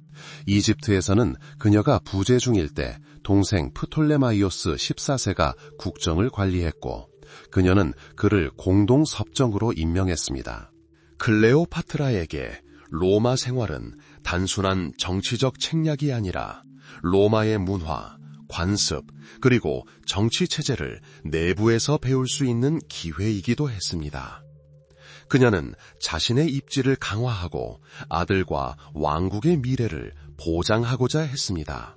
이집트에서는 그녀가 부재 중일 때 동생 프톨레마이오스 14세가 국정을 관리했고 그녀는 그를 공동 섭정으로 임명했습니다. 클레오파트라에게 로마 생활은 단순한 정치적 책략이 아니라 로마의 문화, 관습, 그리고 정치 체제를 내부에서 배울 수 있는 기회이기도 했습니다. 그녀는 자신의 입지를 강화하고 아들과 왕국의 미래를 보장하고자 했습니다.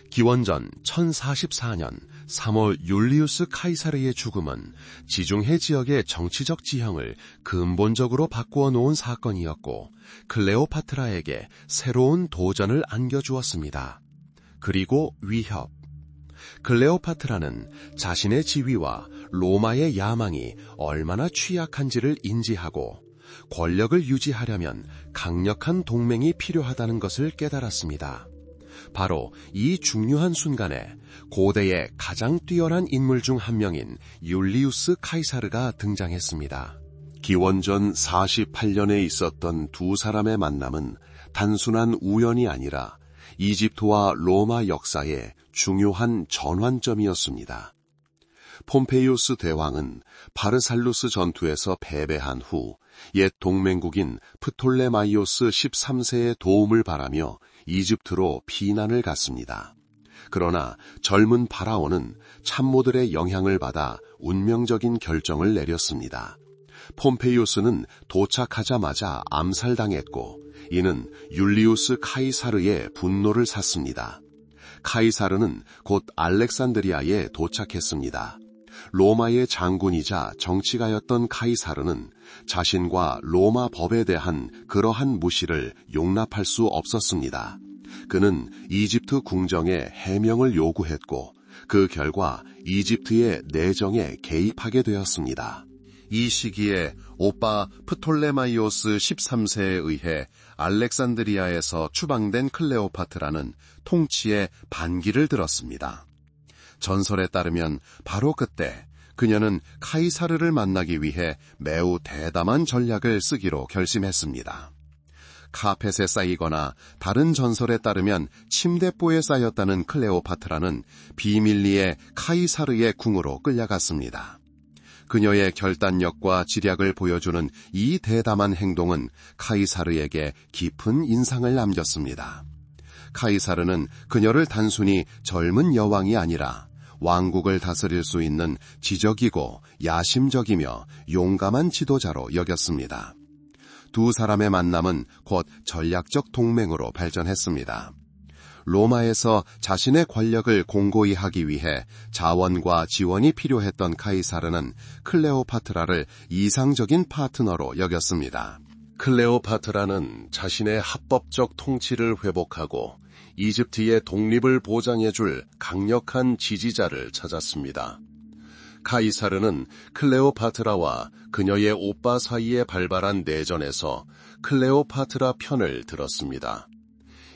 기원전 1044년 3월 율리우스 카이사르의 죽음은 지중해 지역의 정치적 지형을 근본적으로 바꾸어 놓은 사건이었고 클레오파트라에게 새로운 도전을 안겨주었습니다. 그리고 위협. 클레오파트라는 자신의 지위와 로마의 야망이 얼마나 취약한지를 인지하고 권력을 유지하려면 강력한 동맹이 필요하다는 것을 깨달았습니다. 바로 이 중요한 순간에 고대의 가장 뛰어난 인물 중 한 명인 율리우스 카이사르가 등장했습니다. 기원전 48년에 있었던 두 사람의 만남은 단순한 우연이 아니라 이집트와 로마 역사의 중요한 전환점이었습니다. 폼페이우스 대왕은 파르살루스 전투에서 패배한 후 옛 동맹국인 프톨레마이오스 13세의 도움을 바라며 이집트로 피난을 갔습니다. 그러나 젊은 파라오는 참모들의 영향을 받아 운명적인 결정을 내렸습니다. 폼페이우스는 도착하자마자 암살당했고 이는 율리우스 카이사르의 분노를 샀습니다. 카이사르는 곧 알렉산드리아에 도착했습니다. 로마의 장군이자 정치가였던 카이사르는 자신과 로마 법에 대한 그러한 무시를 용납할 수 없었습니다. 그는 이집트 궁정에 해명을 요구했고 그 결과 이집트의 내정에 개입하게 되었습니다. 이 시기에 오빠 프톨레마이오스 13세에 의해 알렉산드리아에서 추방된 클레오파트라는 통치에 반기를 들었습니다. 전설에 따르면 바로 그때 그녀는 카이사르를 만나기 위해 매우 대담한 전략을 쓰기로 결심했습니다. 카펫에 쌓이거나 다른 전설에 따르면 침대보에 쌓였다는 클레오파트라는 비밀리에 카이사르의 궁으로 끌려갔습니다. 그녀의 결단력과 지략을 보여주는 이 대담한 행동은 카이사르에게 깊은 인상을 남겼습니다. 카이사르는 그녀를 단순히 젊은 여왕이 아니라 왕국을 다스릴 수 있는 지적이고 야심적이며 용감한 지도자로 여겼습니다. 두 사람의 만남은 곧 전략적 동맹으로 발전했습니다. 로마에서 자신의 권력을 공고히 하기 위해 자원과 지원이 필요했던 카이사르는 클레오파트라를 이상적인 파트너로 여겼습니다. 클레오파트라는 자신의 합법적 통치를 회복하고 이집트의 독립을 보장해줄 강력한 지지자를 찾았습니다. 카이사르는 클레오파트라와 그녀의 오빠 사이에 발발한 내전에서 클레오파트라 편을 들었습니다.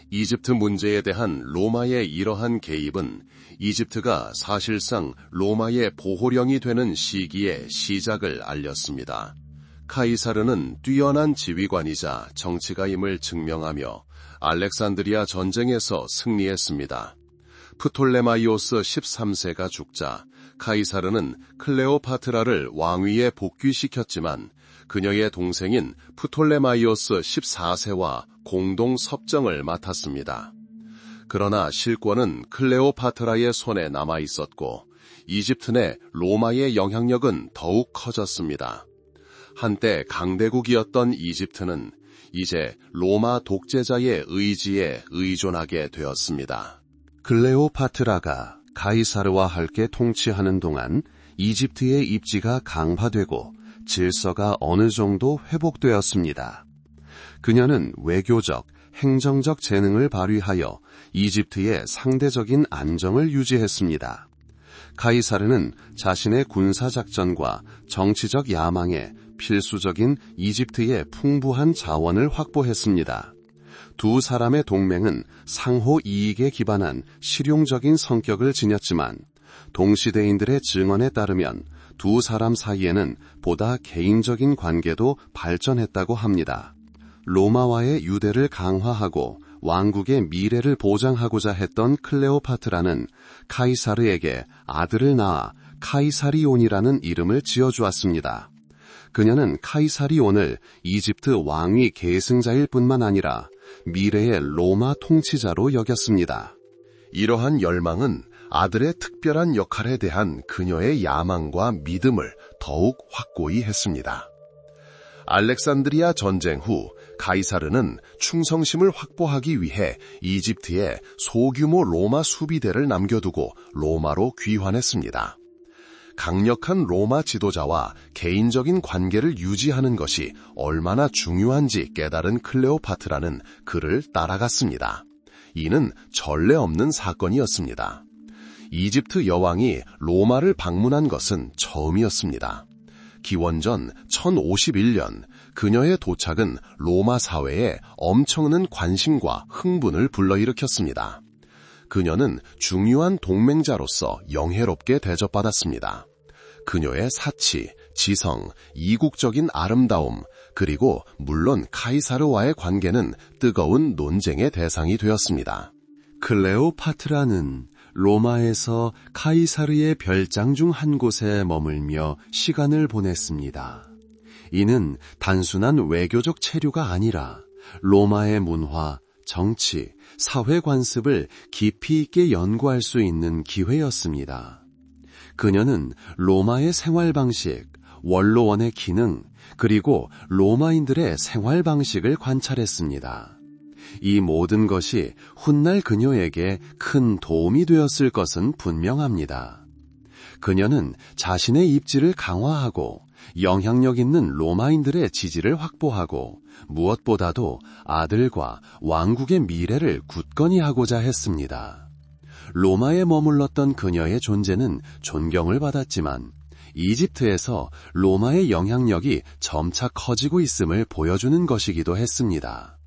이집트 문제에 대한 로마의 이러한 개입은 이집트가 사실상 로마의 보호령이 되는 시기의 시작을 알렸습니다. 카이사르는 뛰어난 지휘관이자 정치가임을 증명하며 알렉산드리아 전쟁에서 승리했습니다. 프톨레마이오스 13세가 죽자 카이사르는 클레오파트라를 왕위에 복귀시켰지만 그녀의 동생인 프톨레마이오스 14세와 공동 섭정을 맡았습니다. 그러나 실권은 클레오파트라의 손에 남아 있었고 이집트 내 로마의 영향력은 더욱 커졌습니다. 한때 강대국이었던 이집트는 이제 로마 독재자의 의지에 의존하게 되었습니다. 클레오파트라가 카이사르와 함께 통치하는 동안 이집트의 입지가 강화되고 질서가 어느 정도 회복되었습니다. 그녀는 외교적, 행정적 재능을 발휘하여 이집트의 상대적인 안정을 유지했습니다. 카이사르는 자신의 군사작전과 정치적 야망에 필수적인 이집트의 풍부한 자원을 확보했습니다. 두 사람의 동맹은 상호 이익에 기반한 실용적인 성격을 지녔지만 동시대인들의 증언에 따르면 두 사람 사이에는 보다 개인적인 관계도 발전했다고 합니다. 로마와의 유대를 강화하고 왕국의 미래를 보장하고자 했던 클레오파트라는 카이사르에게 아들을 낳아 카이사리온이라는 이름을 지어주었습니다. 그녀는 카이사리온을 이집트 왕위 계승자일 뿐만 아니라 미래의 로마 통치자로 여겼습니다. 이러한 열망은 아들의 특별한 역할에 대한 그녀의 야망과 믿음을 더욱 확고히 했습니다. 알렉산드리아 전쟁 후 가이사르는 충성심을 확보하기 위해 이집트에 소규모 로마 수비대를 남겨두고 로마로 귀환했습니다. 강력한 로마 지도자와 개인적인 관계를 유지하는 것이 얼마나 중요한지 깨달은 클레오파트라는 그를 따라갔습니다. 이는 전례 없는 사건이었습니다. 이집트 여왕이 로마를 방문한 것은 처음이었습니다. 기원전 1051년 그녀의 도착은 로마 사회에 엄청난 관심과 흥분을 불러일으켰습니다. 그녀는 중요한 동맹자로서 영예롭게 대접받았습니다. 그녀의 사치, 지성, 이국적인 아름다움, 그리고 물론 카이사르와의 관계는 뜨거운 논쟁의 대상이 되었습니다. 클레오파트라는 로마에서 카이사르의 별장 중 한 곳에 머물며 시간을 보냈습니다. 이는 단순한 외교적 체류가 아니라 로마의 문화, 정치, 사회 관습을 깊이 있게 연구할 수 있는 기회였습니다. 그녀는 로마의 생활 방식, 원로원의 기능, 그리고 로마인들의 생활 방식을 관찰했습니다. 이 모든 것이 훗날 그녀에게 큰 도움이 되었을 것은 분명합니다. 그녀는 자신의 입지를 강화하고 영향력 있는 로마인들의 지지를 확보하고 무엇보다도 아들과 왕국의 미래를 굳건히 하고자 했습니다. 로마에 머물렀던 그녀의 존재는 존경을 받았지만 이집트에서 로마의 영향력이 점차 커지고 있음을 보여주는 것이기도 했습니다.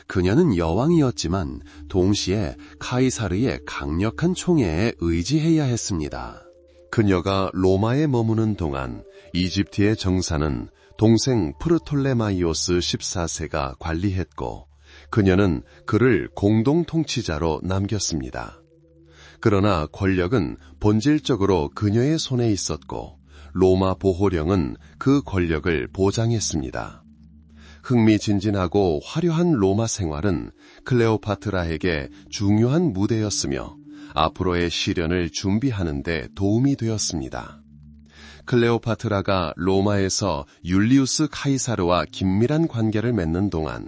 그녀는 여왕이었지만 동시에 카이사르의 강력한 총애에 의지해야 했습니다. 그녀가 로마에 머무는 동안 이집트의 정사는 동생 프르톨레마이오스 14세가 관리했고 그녀는 그를 공동 통치자로 남겼습니다. 그러나 권력은 본질적으로 그녀의 손에 있었고 로마 보호령은 그 권력을 보장했습니다. 흥미진진하고 화려한 로마 생활은 클레오파트라에게 중요한 무대였으며 앞으로의 시련을 준비하는 데 도움이 되었습니다. 클레오파트라가 로마에서 율리우스 카이사르와 긴밀한 관계를 맺는 동안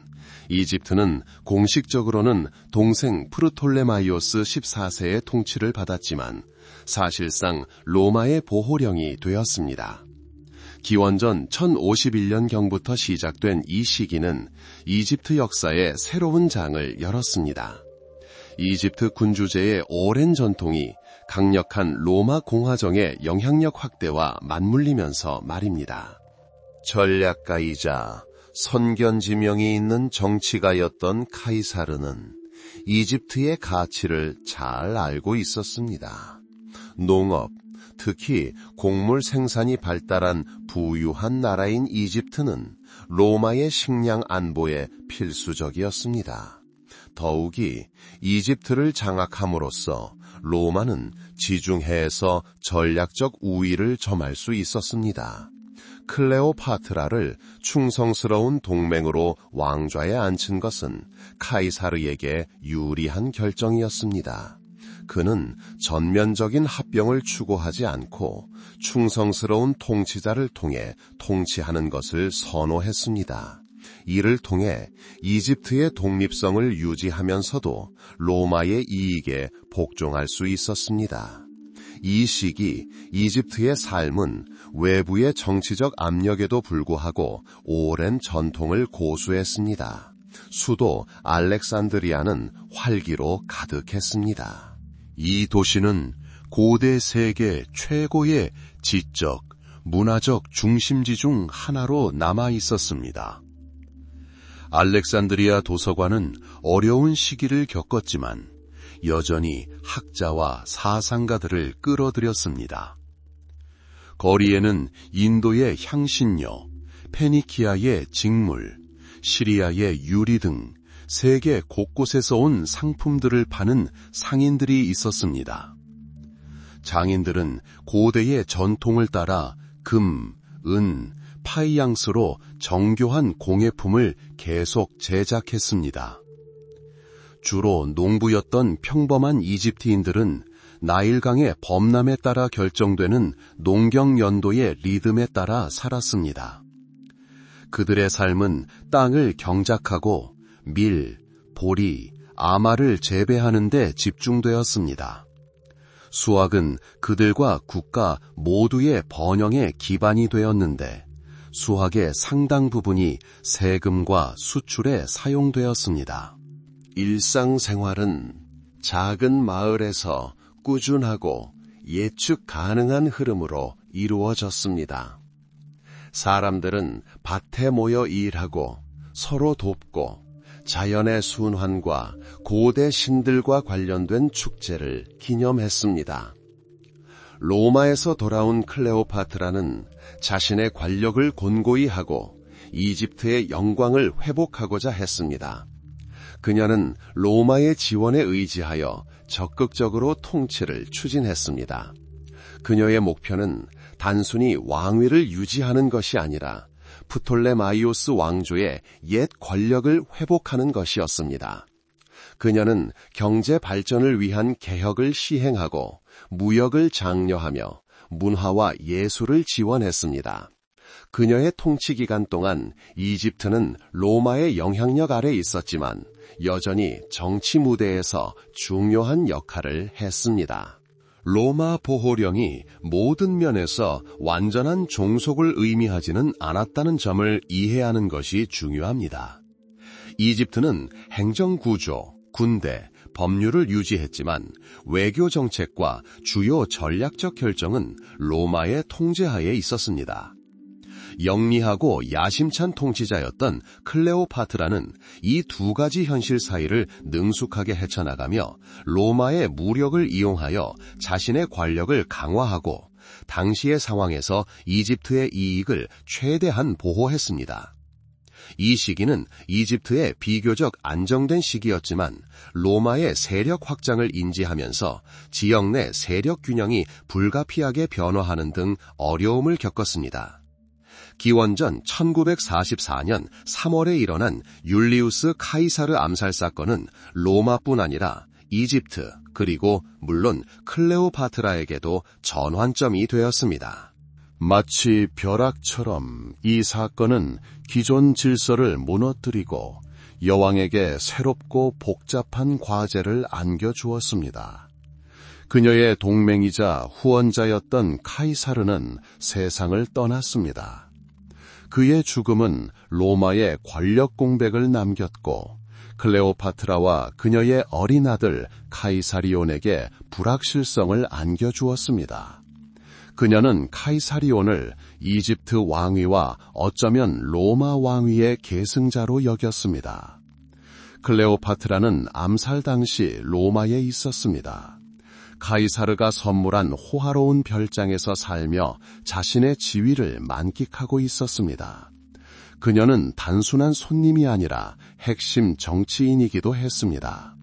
이집트는 공식적으로는 동생 프르톨레마이오스 14세의 통치를 받았지만 사실상 로마의 보호령이 되었습니다. 기원전 1051년경부터 시작된 이 시기는 이집트 역사의 새로운 장을 열었습니다. 이집트 군주제의 오랜 전통이 강력한 로마 공화정의 영향력 확대와 맞물리면서 말입니다. 전략가이자 선견지명이 있는 정치가였던 카이사르는 이집트의 가치를 잘 알고 있었습니다. 농업, 특히 곡물 생산이 발달한 부유한 나라인 이집트는 로마의 식량 안보에 필수적이었습니다. 더욱이 이집트를 장악함으로써 로마는 지중해에서 전략적 우위를 점할 수 있었습니다. 클레오파트라를 충성스러운 동맹으로 왕좌에 앉힌 것은 카이사르에게 유리한 결정이었습니다. 그는 전면적인 합병을 추구하지 않고 충성스러운 통치자를 통해 통치하는 것을 선호했습니다. 이를 통해 이집트의 독립성을 유지하면서도 로마의 이익에 복종할 수 있었습니다. 이 시기 이집트의 삶은 외부의 정치적 압력에도 불구하고 오랜 전통을 고수했습니다. 수도 알렉산드리아는 활기로 가득했습니다. 이 도시는 고대 세계 최고의 지적, 문화적 중심지 중 하나로 남아 있었습니다. 알렉산드리아 도서관은 어려운 시기를 겪었지만 여전히 학자와 사상가들을 끌어들였습니다. 거리에는 인도의 향신료, 페니키아의 직물, 시리아의 유리 등 세계 곳곳에서 온 상품들을 파는 상인들이 있었습니다. 장인들은 고대의 전통을 따라 금, 은, 파이앙스로 정교한 공예품을 계속 제작했습니다. 주로 농부였던 평범한 이집트인들은 나일강의 범람에 따라 결정되는 농경 연도의 리듬에 따라 살았습니다. 그들의 삶은 땅을 경작하고 밀, 보리, 아마를 재배하는 데 집중되었습니다. 수확은 그들과 국가 모두의 번영의 기반이 되었는데 수확의 상당 부분이 세금과 수출에 사용되었습니다. 일상생활은 작은 마을에서 꾸준하고 예측 가능한 흐름으로 이루어졌습니다. 사람들은 밭에 모여 일하고 서로 돕고 자연의 순환과 고대 신들과 관련된 축제를 기념했습니다. 로마에서 돌아온 클레오파트라는 자신의 권력을 곤고히 하고 이집트의 영광을 회복하고자 했습니다. 그녀는 로마의 지원에 의지하여 적극적으로 통치를 추진했습니다. 그녀의 목표는 단순히 왕위를 유지하는 것이 아니라 프톨레마이오스 왕조의 옛 권력을 회복하는 것이었습니다. 그녀는 경제 발전을 위한 개혁을 시행하고 무역을 장려하며 문화와 예술을 지원했습니다. 그녀의 통치 기간 동안 이집트는 로마의 영향력 아래 있었지만 여전히 정치 무대에서 중요한 역할을 했습니다. 로마 보호령이 모든 면에서 완전한 종속을 의미하지는 않았다는 점을 이해하는 것이 중요합니다. 이집트는 행정구조, 군대, 법률을 유지했지만 외교 정책과 주요 전략적 결정은 로마의 통제하에 있었습니다. 영리하고 야심찬 통치자였던 클레오파트라는 이 두 가지 현실 사이를 능숙하게 헤쳐나가며 로마의 무력을 이용하여 자신의 권력을 강화하고 당시의 상황에서 이집트의 이익을 최대한 보호했습니다. 이 시기는 이집트의 비교적 안정된 시기였지만 로마의 세력 확장을 인지하면서 지역 내 세력 균형이 불가피하게 변화하는 등 어려움을 겪었습니다. 기원전 1944년 3월에 일어난 율리우스 카이사르 암살 사건은 로마뿐 아니라 이집트 그리고 물론 클레오파트라에게도 전환점이 되었습니다. 마치 벼락처럼 이 사건은 기존 질서를 무너뜨리고 여왕에게 새롭고 복잡한 과제를 안겨주었습니다. 그녀의 동맹이자 후원자였던 카이사르는 세상을 떠났습니다. 그의 죽음은 로마의 권력 공백을 남겼고 클레오파트라와 그녀의 어린 아들 카이사리온에게 불확실성을 안겨주었습니다. 그녀는 카이사리온을 이집트 왕위와 어쩌면 로마 왕위의 계승자로 여겼습니다. 클레오파트라는 암살 당시 로마에 있었습니다. 카이사르가 선물한 호화로운 별장에서 살며 자신의 지위를 만끽하고 있었습니다. 그녀는 단순한 손님이 아니라 핵심 정치인이기도 했습니다.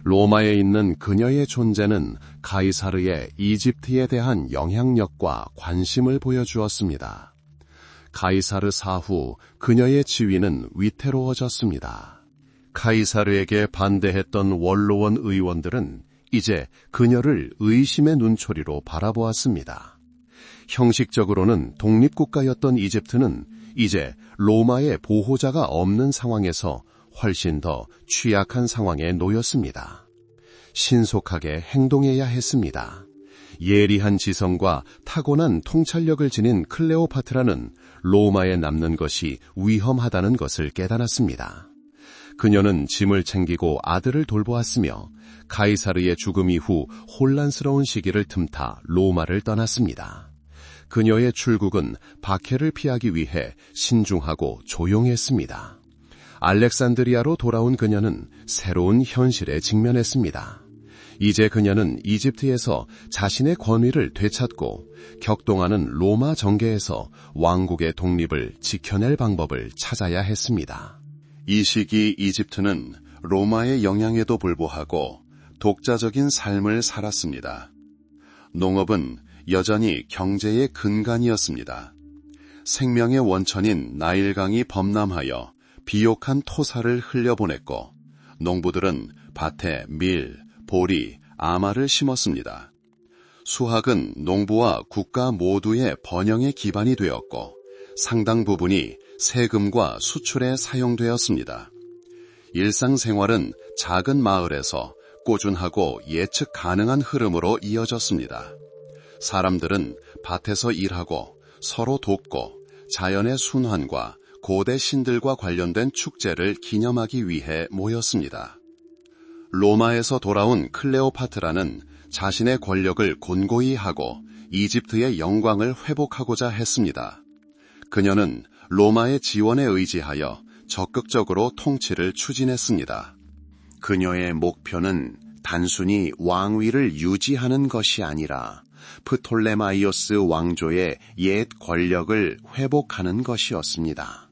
로마에 있는 그녀의 존재는 카이사르의 이집트에 대한 영향력과 관심을 보여주었습니다. 카이사르 사후 그녀의 지위는 위태로워졌습니다. 카이사르에게 반대했던 원로원 의원들은 이제 그녀를 의심의 눈초리로 바라보았습니다. 형식적으로는 독립국가였던 이집트는 이제 로마의 보호자가 없는 상황에서 훨씬 더 취약한 상황에 놓였습니다. 신속하게 행동해야 했습니다. 예리한 지성과 타고난 통찰력을 지닌 클레오파트라는 로마에 남는 것이 위험하다는 것을 깨달았습니다. 그녀는 짐을 챙기고 아들을 돌보았으며 카이사르의 죽음 이후 혼란스러운 시기를 틈타 로마를 떠났습니다. 그녀의 출국은 박해를 피하기 위해 신중하고 조용했습니다. 알렉산드리아로 돌아온 그녀는 새로운 현실에 직면했습니다. 이제 그녀는 이집트에서 자신의 권위를 되찾고 격동하는 로마 정계에서 왕국의 독립을 지켜낼 방법을 찾아야 했습니다. 이 시기 이집트는 로마의 영향에도 불구하고 독자적인 삶을 살았습니다. 농업은 여전히 경제의 근간이었습니다. 생명의 원천인 나일강이 범람하여 비옥한 토사를 흘려보냈고 농부들은 밭에 밀, 보리, 아마를 심었습니다. 수학은 농부와 국가 모두의 번영의 기반이 되었고 상당 부분이 세금과 수출에 사용되었습니다. 일상생활은 작은 마을에서 꾸준하고 예측 가능한 흐름으로 이어졌습니다. 사람들은 밭에서 일하고 서로 돕고 자연의 순환과 고대 신들과 관련된 축제를 기념하기 위해 모였습니다. 로마에서 돌아온 클레오파트라는 자신의 권력을 곤고히 하고 이집트의 영광을 회복하고자 했습니다. 그녀는 로마의 지원에 의지하여 적극적으로 통치를 추진했습니다. 그녀의 목표는 단순히 왕위를 유지하는 것이 아니라 프톨레마이오스 왕조의 옛 권력을 회복하는 것이었습니다.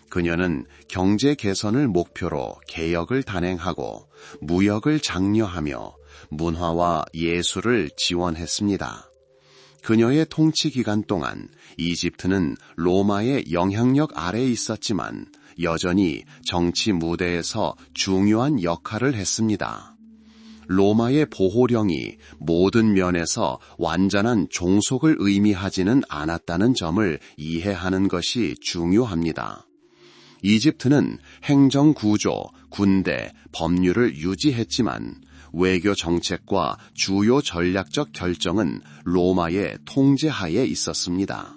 그녀는 경제 개선을 목표로 개혁을 단행하고 무역을 장려하며 문화와 예술을 지원했습니다. 그녀의 통치 기간 동안 이집트는 로마의 영향력 아래에 있었지만 여전히 정치 무대에서 중요한 역할을 했습니다. 로마의 보호령이 모든 면에서 완전한 종속을 의미하지는 않았다는 점을 이해하는 것이 중요합니다. 이집트는 행정 구조, 군대, 법률을 유지했지만 외교 정책과 주요 전략적 결정은 로마의 통제하에 있었습니다.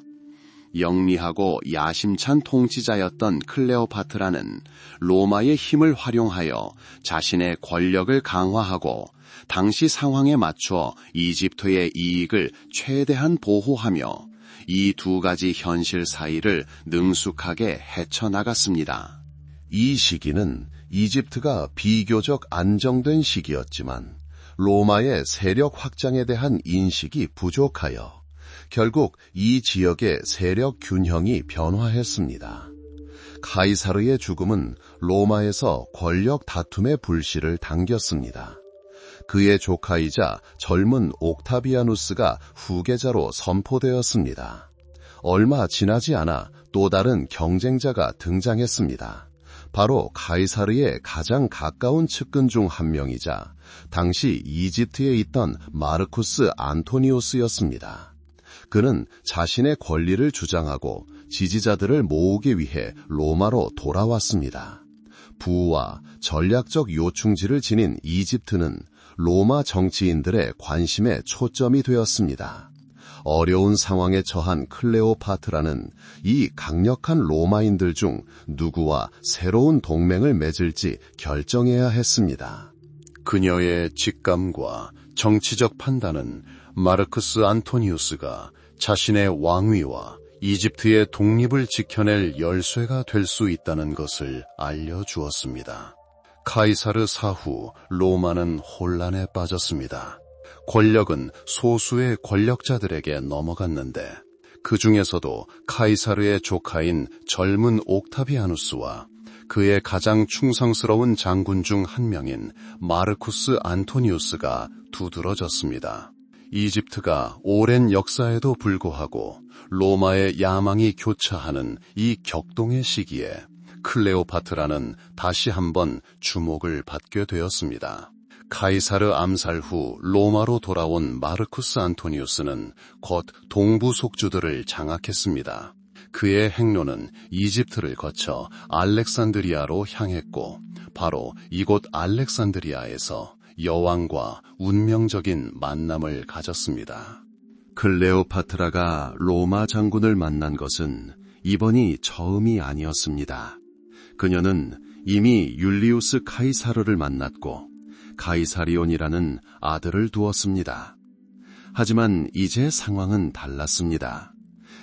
영리하고 야심찬 통치자였던 클레오파트라는 로마의 힘을 활용하여 자신의 권력을 강화하고 당시 상황에 맞춰 이집트의 이익을 최대한 보호하며 이 두 가지 현실 사이를 능숙하게 헤쳐나갔습니다. 이 시기는 이집트가 비교적 안정된 시기였지만 로마의 세력 확장에 대한 인식이 부족하여 결국 이 지역의 세력 균형이 변화했습니다. 카이사르의 죽음은 로마에서 권력 다툼의 불씨를 당겼습니다. 그의 조카이자 젊은 옥타비아누스가 후계자로 선포되었습니다. 얼마 지나지 않아 또 다른 경쟁자가 등장했습니다. 바로 카이사르의 가장 가까운 측근 중 한 명이자 당시 이집트에 있던 마르쿠스 안토니우스였습니다. 그는 자신의 권리를 주장하고 지지자들을 모으기 위해 로마로 돌아왔습니다. 부와 전략적 요충지를 지닌 이집트는 로마 정치인들의 관심의 초점이 되었습니다. 어려운 상황에 처한 클레오파트라는 이 강력한 로마인들 중 누구와 새로운 동맹을 맺을지 결정해야 했습니다. 그녀의 직감과 정치적 판단은 마르크스 안토니우스가 자신의 왕위와 이집트의 독립을 지켜낼 열쇠가 될 수 있다는 것을 알려주었습니다. 카이사르 사후 로마는 혼란에 빠졌습니다. 권력은 소수의 권력자들에게 넘어갔는데 그 중에서도 카이사르의 조카인 젊은 옥타비아누스와 그의 가장 충성스러운 장군 중 한 명인 마르쿠스 안토니우스가 두드러졌습니다. 이집트가 오랜 역사에도 불구하고 로마의 야망이 교차하는 이 격동의 시기에 클레오파트라는 다시 한번 주목을 받게 되었습니다. 카이사르 암살 후 로마로 돌아온 마르쿠스 안토니우스는 곧 동부 속주들을 장악했습니다. 그의 행로는 이집트를 거쳐 알렉산드리아로 향했고 바로 이곳 알렉산드리아에서 여왕과 운명적인 만남을 가졌습니다. 클레오파트라가 로마 장군을 만난 것은 이번이 처음이 아니었습니다. 그녀는 이미 율리우스 카이사르를 만났고 카이사리온이라는 아들을 두었습니다. 하지만 이제 상황은 달랐습니다.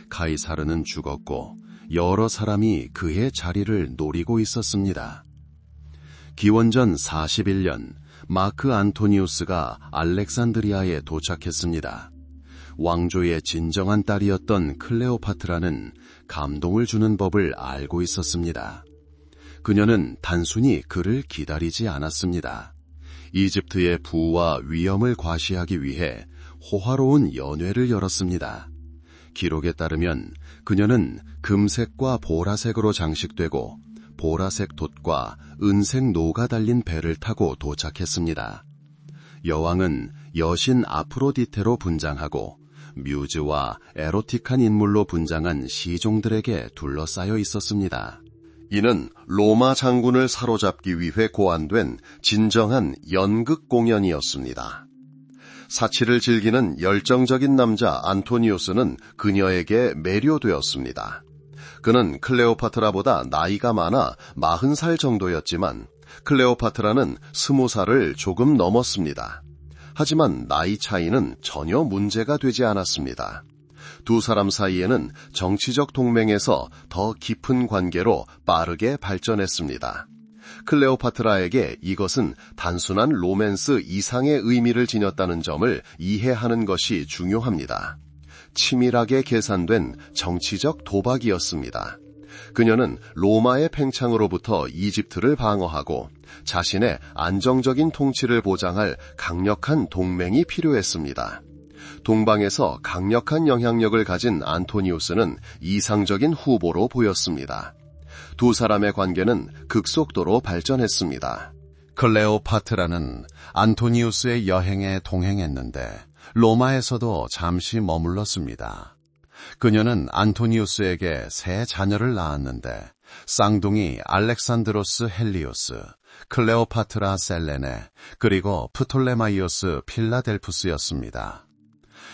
카이사르는 죽었고 여러 사람이 그의 자리를 노리고 있었습니다. 기원전 41년 마크 안토니우스가 알렉산드리아에 도착했습니다. 왕조의 진정한 딸이었던 클레오파트라는 감동을 주는 법을 알고 있었습니다. 그녀는 단순히 그를 기다리지 않았습니다. 이집트의 부와 위엄을 과시하기 위해 호화로운 연회를 열었습니다. 기록에 따르면 그녀는 금색과 보라색으로 장식되고 보라색 돛과 은색 노가 달린 배를 타고 도착했습니다. 여왕은 여신 아프로디테로 분장하고 뮤즈와 에로틱한 인물로 분장한 시종들에게 둘러싸여 있었습니다. 이는 로마 장군을 사로잡기 위해 고안된 진정한 연극 공연이었습니다. 사치를 즐기는 열정적인 남자 안토니우스는 그녀에게 매료되었습니다. 그는 클레오파트라보다 나이가 많아 40살 정도였지만 클레오파트라는 20살을 조금 넘었습니다. 하지만 나이 차이는 전혀 문제가 되지 않았습니다. 두 사람 사이에는 정치적 동맹에서 더 깊은 관계로 빠르게 발전했습니다. 클레오파트라에게 이것은 단순한 로맨스 이상의 의미를 지녔다는 점을 이해하는 것이 중요합니다. 치밀하게 계산된 정치적 도박이었습니다. 그녀는 로마의 팽창으로부터 이집트를 방어하고 자신의 안정적인 통치를 보장할 강력한 동맹이 필요했습니다. 동방에서 강력한 영향력을 가진 안토니우스는 이상적인 후보로 보였습니다. 두 사람의 관계는 급속도로 발전했습니다. 클레오파트라는 안토니우스의 여행에 동행했는데 로마에서도 잠시 머물렀습니다. 그녀는 안토니우스에게 세 자녀를 낳았는데 쌍둥이 알렉산드로스 헬리오스, 클레오파트라 셀레네, 그리고 프톨레마이오스 필라델푸스였습니다.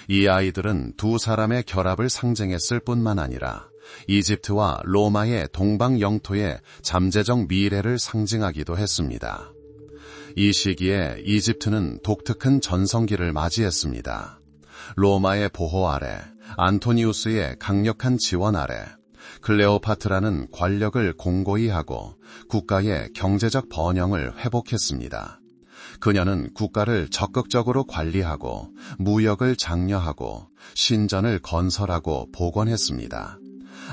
이 아이들은 두 사람의 결합을 상징했을 뿐만 아니라 이집트와 로마의 동방 영토의 잠재적 미래를 상징하기도 했습니다. 이 시기에 이집트는 독특한 전성기를 맞이했습니다. 로마의 보호 아래, 안토니우스의 강력한 지원 아래, 클레오파트라는 권력을 공고히 하고 국가의 경제적 번영을 회복했습니다. 그녀는 국가를 적극적으로 관리하고 무역을 장려하고 신전을 건설하고 복원했습니다.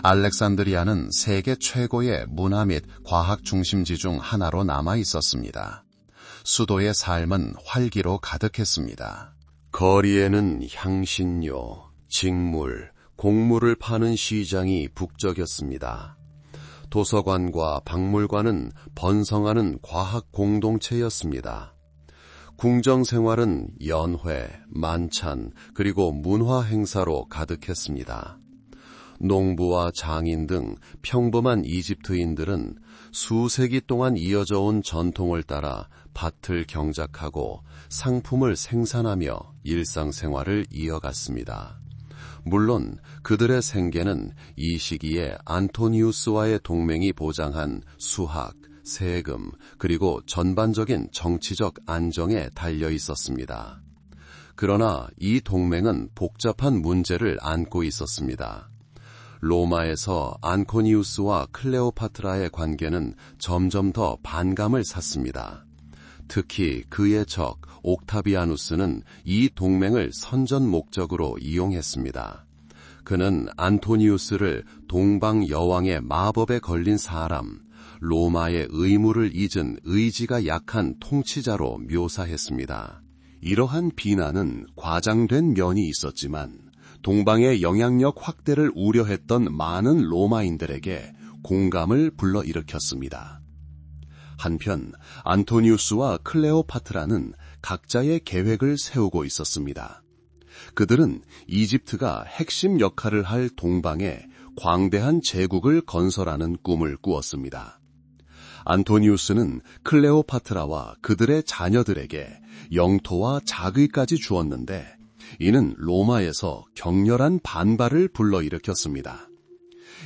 알렉산드리아는 세계 최고의 문화 및 과학 중심지 중 하나로 남아 있었습니다. 수도의 삶은 활기로 가득했습니다. 거리에는 향신료, 직물, 곡물을 파는 시장이 북적였습니다. 도서관과 박물관은 번성하는 과학 공동체였습니다. 궁정 생활은 연회, 만찬, 그리고 문화 행사로 가득했습니다. 농부와 장인 등 평범한 이집트인들은 수세기 동안 이어져 온 전통을 따라 밭을 경작하고 상품을 생산하며 일상생활을 이어갔습니다. 물론 그들의 생계는 이 시기에 안토니우스와의 동맹이 보장한 수학, 세금, 그리고 전반적인 정치적 안정에 달려 있었습니다. 그러나 이 동맹은 복잡한 문제를 안고 있었습니다. 로마에서 안토니우스와 클레오파트라의 관계는 점점 더 반감을 샀습니다. 특히 그의 적 옥타비아누스는 이 동맹을 선전 목적으로 이용했습니다. 그는 안토니우스를 동방 여왕의 마법에 걸린 사람, 로마의 의무를 잊은 의지가 약한 통치자로 묘사했습니다. 이러한 비난은 과장된 면이 있었지만 동방의 영향력 확대를 우려했던 많은 로마인들에게 공감을 불러일으켰습니다. 한편 안토니우스와 클레오파트라는 각자의 계획을 세우고 있었습니다. 그들은 이집트가 핵심 역할을 할 동방에 광대한 제국을 건설하는 꿈을 꾸었습니다. 안토니우스는 클레오파트라와 그들의 자녀들에게 영토와 자귀까지 주었는데 이는 로마에서 격렬한 반발을 불러일으켰습니다.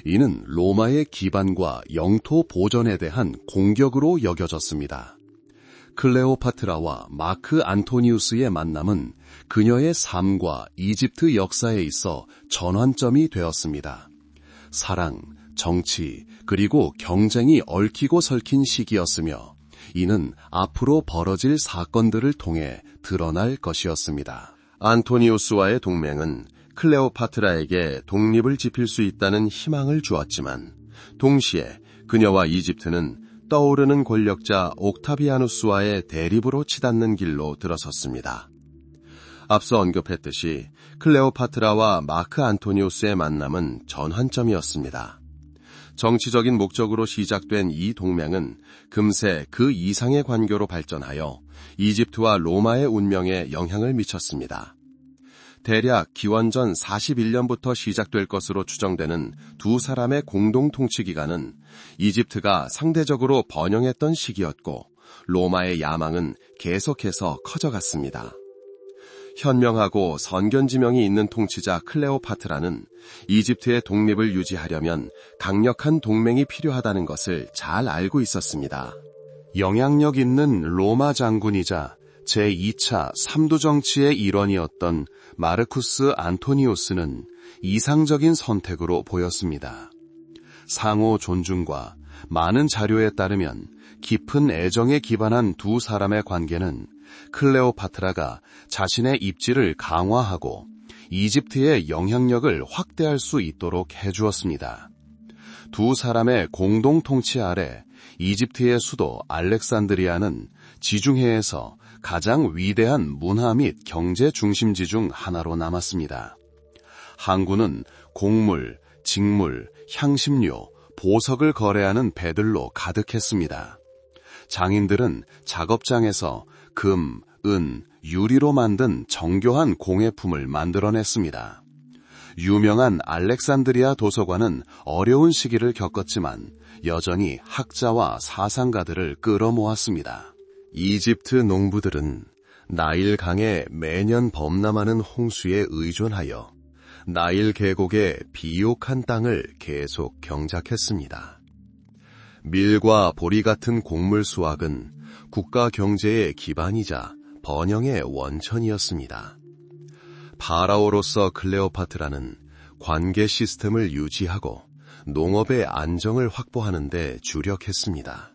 이는 로마의 기반과 영토 보전에 대한 공격으로 여겨졌습니다. 클레오파트라와 마크 안토니우스의 만남은 그녀의 삶과 이집트 역사에 있어 전환점이 되었습니다. 사랑, 정치, 그리고 경쟁이 얽히고 설킨 시기였으며 이는 앞으로 벌어질 사건들을 통해 드러날 것이었습니다. 안토니우스와의 동맹은 클레오파트라에게 독립을 지필 수 있다는 희망을 주었지만 동시에 그녀와 이집트는 떠오르는 권력자 옥타비아누스와의 대립으로 치닫는 길로 들어섰습니다. 앞서 언급했듯이 클레오파트라와 마크 안토니우스의 만남은 전환점이었습니다. 정치적인 목적으로 시작된 이 동맹은 금세 그 이상의 관계로 발전하여 이집트와 로마의 운명에 영향을 미쳤습니다. 대략 기원전 41년부터 시작될 것으로 추정되는 두 사람의 공동 통치 기간은 이집트가 상대적으로 번영했던 시기였고 로마의 야망은 계속해서 커져갔습니다. 현명하고 선견지명이 있는 통치자 클레오파트라는 이집트의 독립을 유지하려면 강력한 동맹이 필요하다는 것을 잘 알고 있었습니다. 영향력 있는 로마 장군이자 제2차 삼두정치의 일원이었던 마르쿠스 안토니우스는 이상적인 선택으로 보였습니다. 상호 존중과 많은 자료에 따르면 깊은 애정에 기반한 두 사람의 관계는 클레오파트라가 자신의 입지를 강화하고 이집트의 영향력을 확대할 수 있도록 해주었습니다. 두 사람의 공동 통치 아래 이집트의 수도 알렉산드리아는 지중해에서 가장 위대한 문화 및 경제 중심지 중 하나로 남았습니다. 항구는 곡물, 직물, 향신료, 보석을 거래하는 배들로 가득했습니다. 장인들은 작업장에서 금, 은, 유리로 만든 정교한 공예품을 만들어냈습니다. 유명한 알렉산드리아 도서관은 어려운 시기를 겪었지만 여전히 학자와 사상가들을 끌어모았습니다. 이집트 농부들은 나일강에 매년 범람하는 홍수에 의존하여 나일 계곡의 비옥한 땅을 계속 경작했습니다. 밀과 보리 같은 곡물 수확은 국가 경제의 기반이자 번영의 원천이었습니다. 파라오로서 클레오파트라는 관계 시스템을 유지하고 농업의 안정을 확보하는 데 주력했습니다.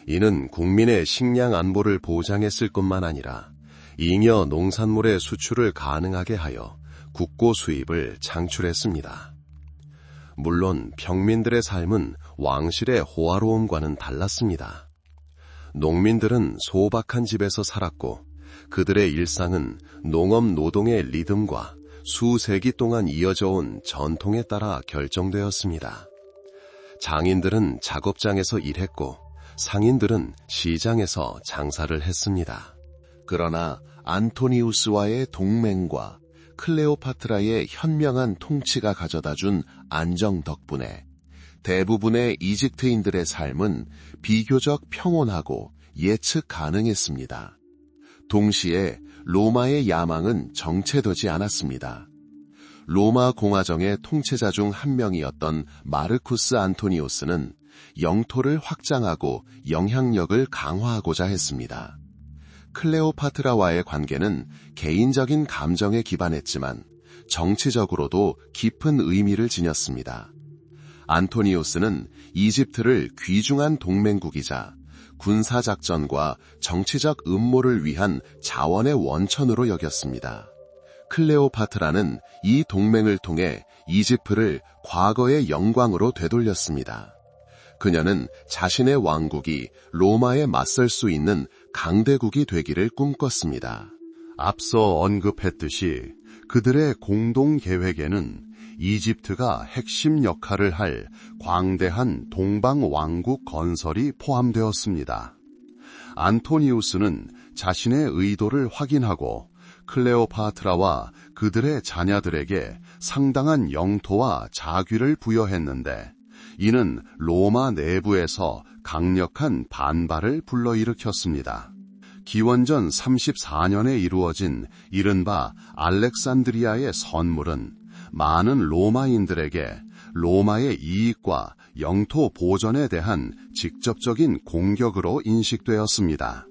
이는 국민의 식량 안보를 보장했을 것만 아니라 잉여 농산물의 수출을 가능하게 하여 국고 수입을 창출했습니다. 물론 평민들의 삶은 왕실의 호화로움과는 달랐습니다. 농민들은 소박한 집에서 살았고 그들의 일상은 농업 노동의 리듬과 수세기 동안 이어져 온 전통에 따라 결정되었습니다. 장인들은 작업장에서 일했고 상인들은 시장에서 장사를 했습니다. 그러나 안토니우스와의 동맹과 클레오파트라의 현명한 통치가 가져다준 안정 덕분에 대부분의 이집트인들의 삶은 비교적 평온하고 예측 가능했습니다. 동시에 로마의 야망은 정체되지 않았습니다. 로마 공화정의 통치자 중 한 명이었던 마르쿠스 안토니우스는 영토를 확장하고 영향력을 강화하고자 했습니다. 클레오파트라와의 관계는 개인적인 감정에 기반했지만 정치적으로도 깊은 의미를 지녔습니다. 안토니우스는 이집트를 귀중한 동맹국이자 군사작전과 정치적 음모를 위한 자원의 원천으로 여겼습니다. 클레오파트라는 이 동맹을 통해 이집트를 과거의 영광으로 되돌렸습니다. 그녀는 자신의 왕국이 로마에 맞설 수 있는 강대국이 되기를 꿈꿨습니다. 앞서 언급했듯이 그들의 공동 계획에는 이집트가 핵심 역할을 할 광대한 동방 왕국 건설이 포함되었습니다. 안토니우스는 자신의 의도를 확인하고 클레오파트라와 그들의 자녀들에게 상당한 영토와 자귀를 부여했는데 이는 로마 내부에서 강력한 반발을 불러일으켰습니다. 기원전 34년에 이루어진 이른바 알렉산드리아의 선물은 많은 로마인들에게 로마의 이익과 영토 보전에 대한 직접적인 공격으로 인식되었습니다.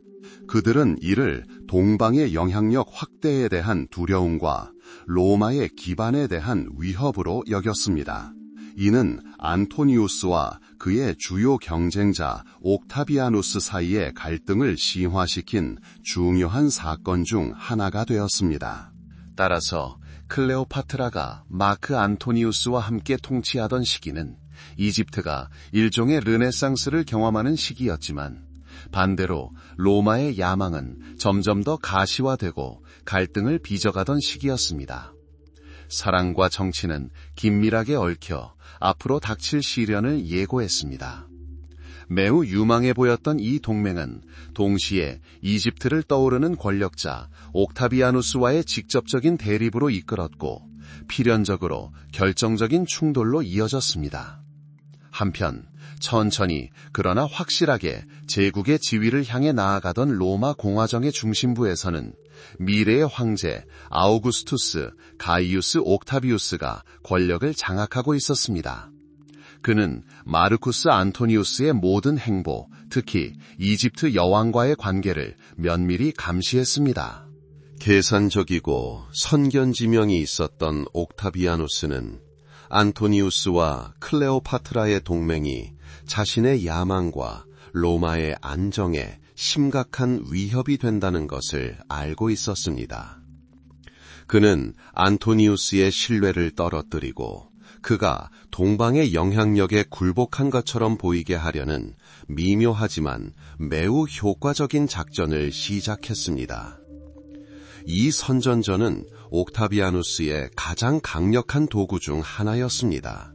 그들은 이를 동방의 영향력 확대에 대한 두려움과 로마의 기반에 대한 위협으로 여겼습니다. 이는 안토니우스와 그의 주요 경쟁자 옥타비아누스 사이의 갈등을 심화시킨 중요한 사건 중 하나가 되었습니다. 따라서 클레오파트라가 마크 안토니우스와 함께 통치하던 시기는 이집트가 일종의 르네상스를 경험하는 시기였지만 반대로 로마의 야망은 점점 더 가시화되고 갈등을 빚어가던 시기였습니다. 사랑과 정치는 긴밀하게 얽혀 앞으로 닥칠 시련을 예고했습니다. 매우 유망해 보였던 이 동맹은 동시에 이집트를 떠오르는 권력자 옥타비아누스와의 직접적인 대립으로 이끌었고 필연적으로 결정적인 충돌로 이어졌습니다. 한편 천천히 그러나 확실하게 제국의 지위를 향해 나아가던 로마 공화정의 중심부에서는 미래의 황제 아우구스투스 가이우스 옥타비우스가 권력을 장악하고 있었습니다. 그는 마르쿠스 안토니우스의 모든 행보, 특히 이집트 여왕과의 관계를 면밀히 감시했습니다. 계산적이고 선견지명이 있었던 옥타비아누스는 안토니우스와 클레오파트라의 동맹이 자신의 야망과 로마의 안정에 심각한 위협이 된다는 것을 알고 있었습니다. 그는 안토니우스의 신뢰를 떨어뜨리고 그가 동방의 영향력에 굴복한 것처럼 보이게 하려는 미묘하지만 매우 효과적인 작전을 시작했습니다. 이 선전전은 옥타비아누스의 가장 강력한 도구 중 하나였습니다.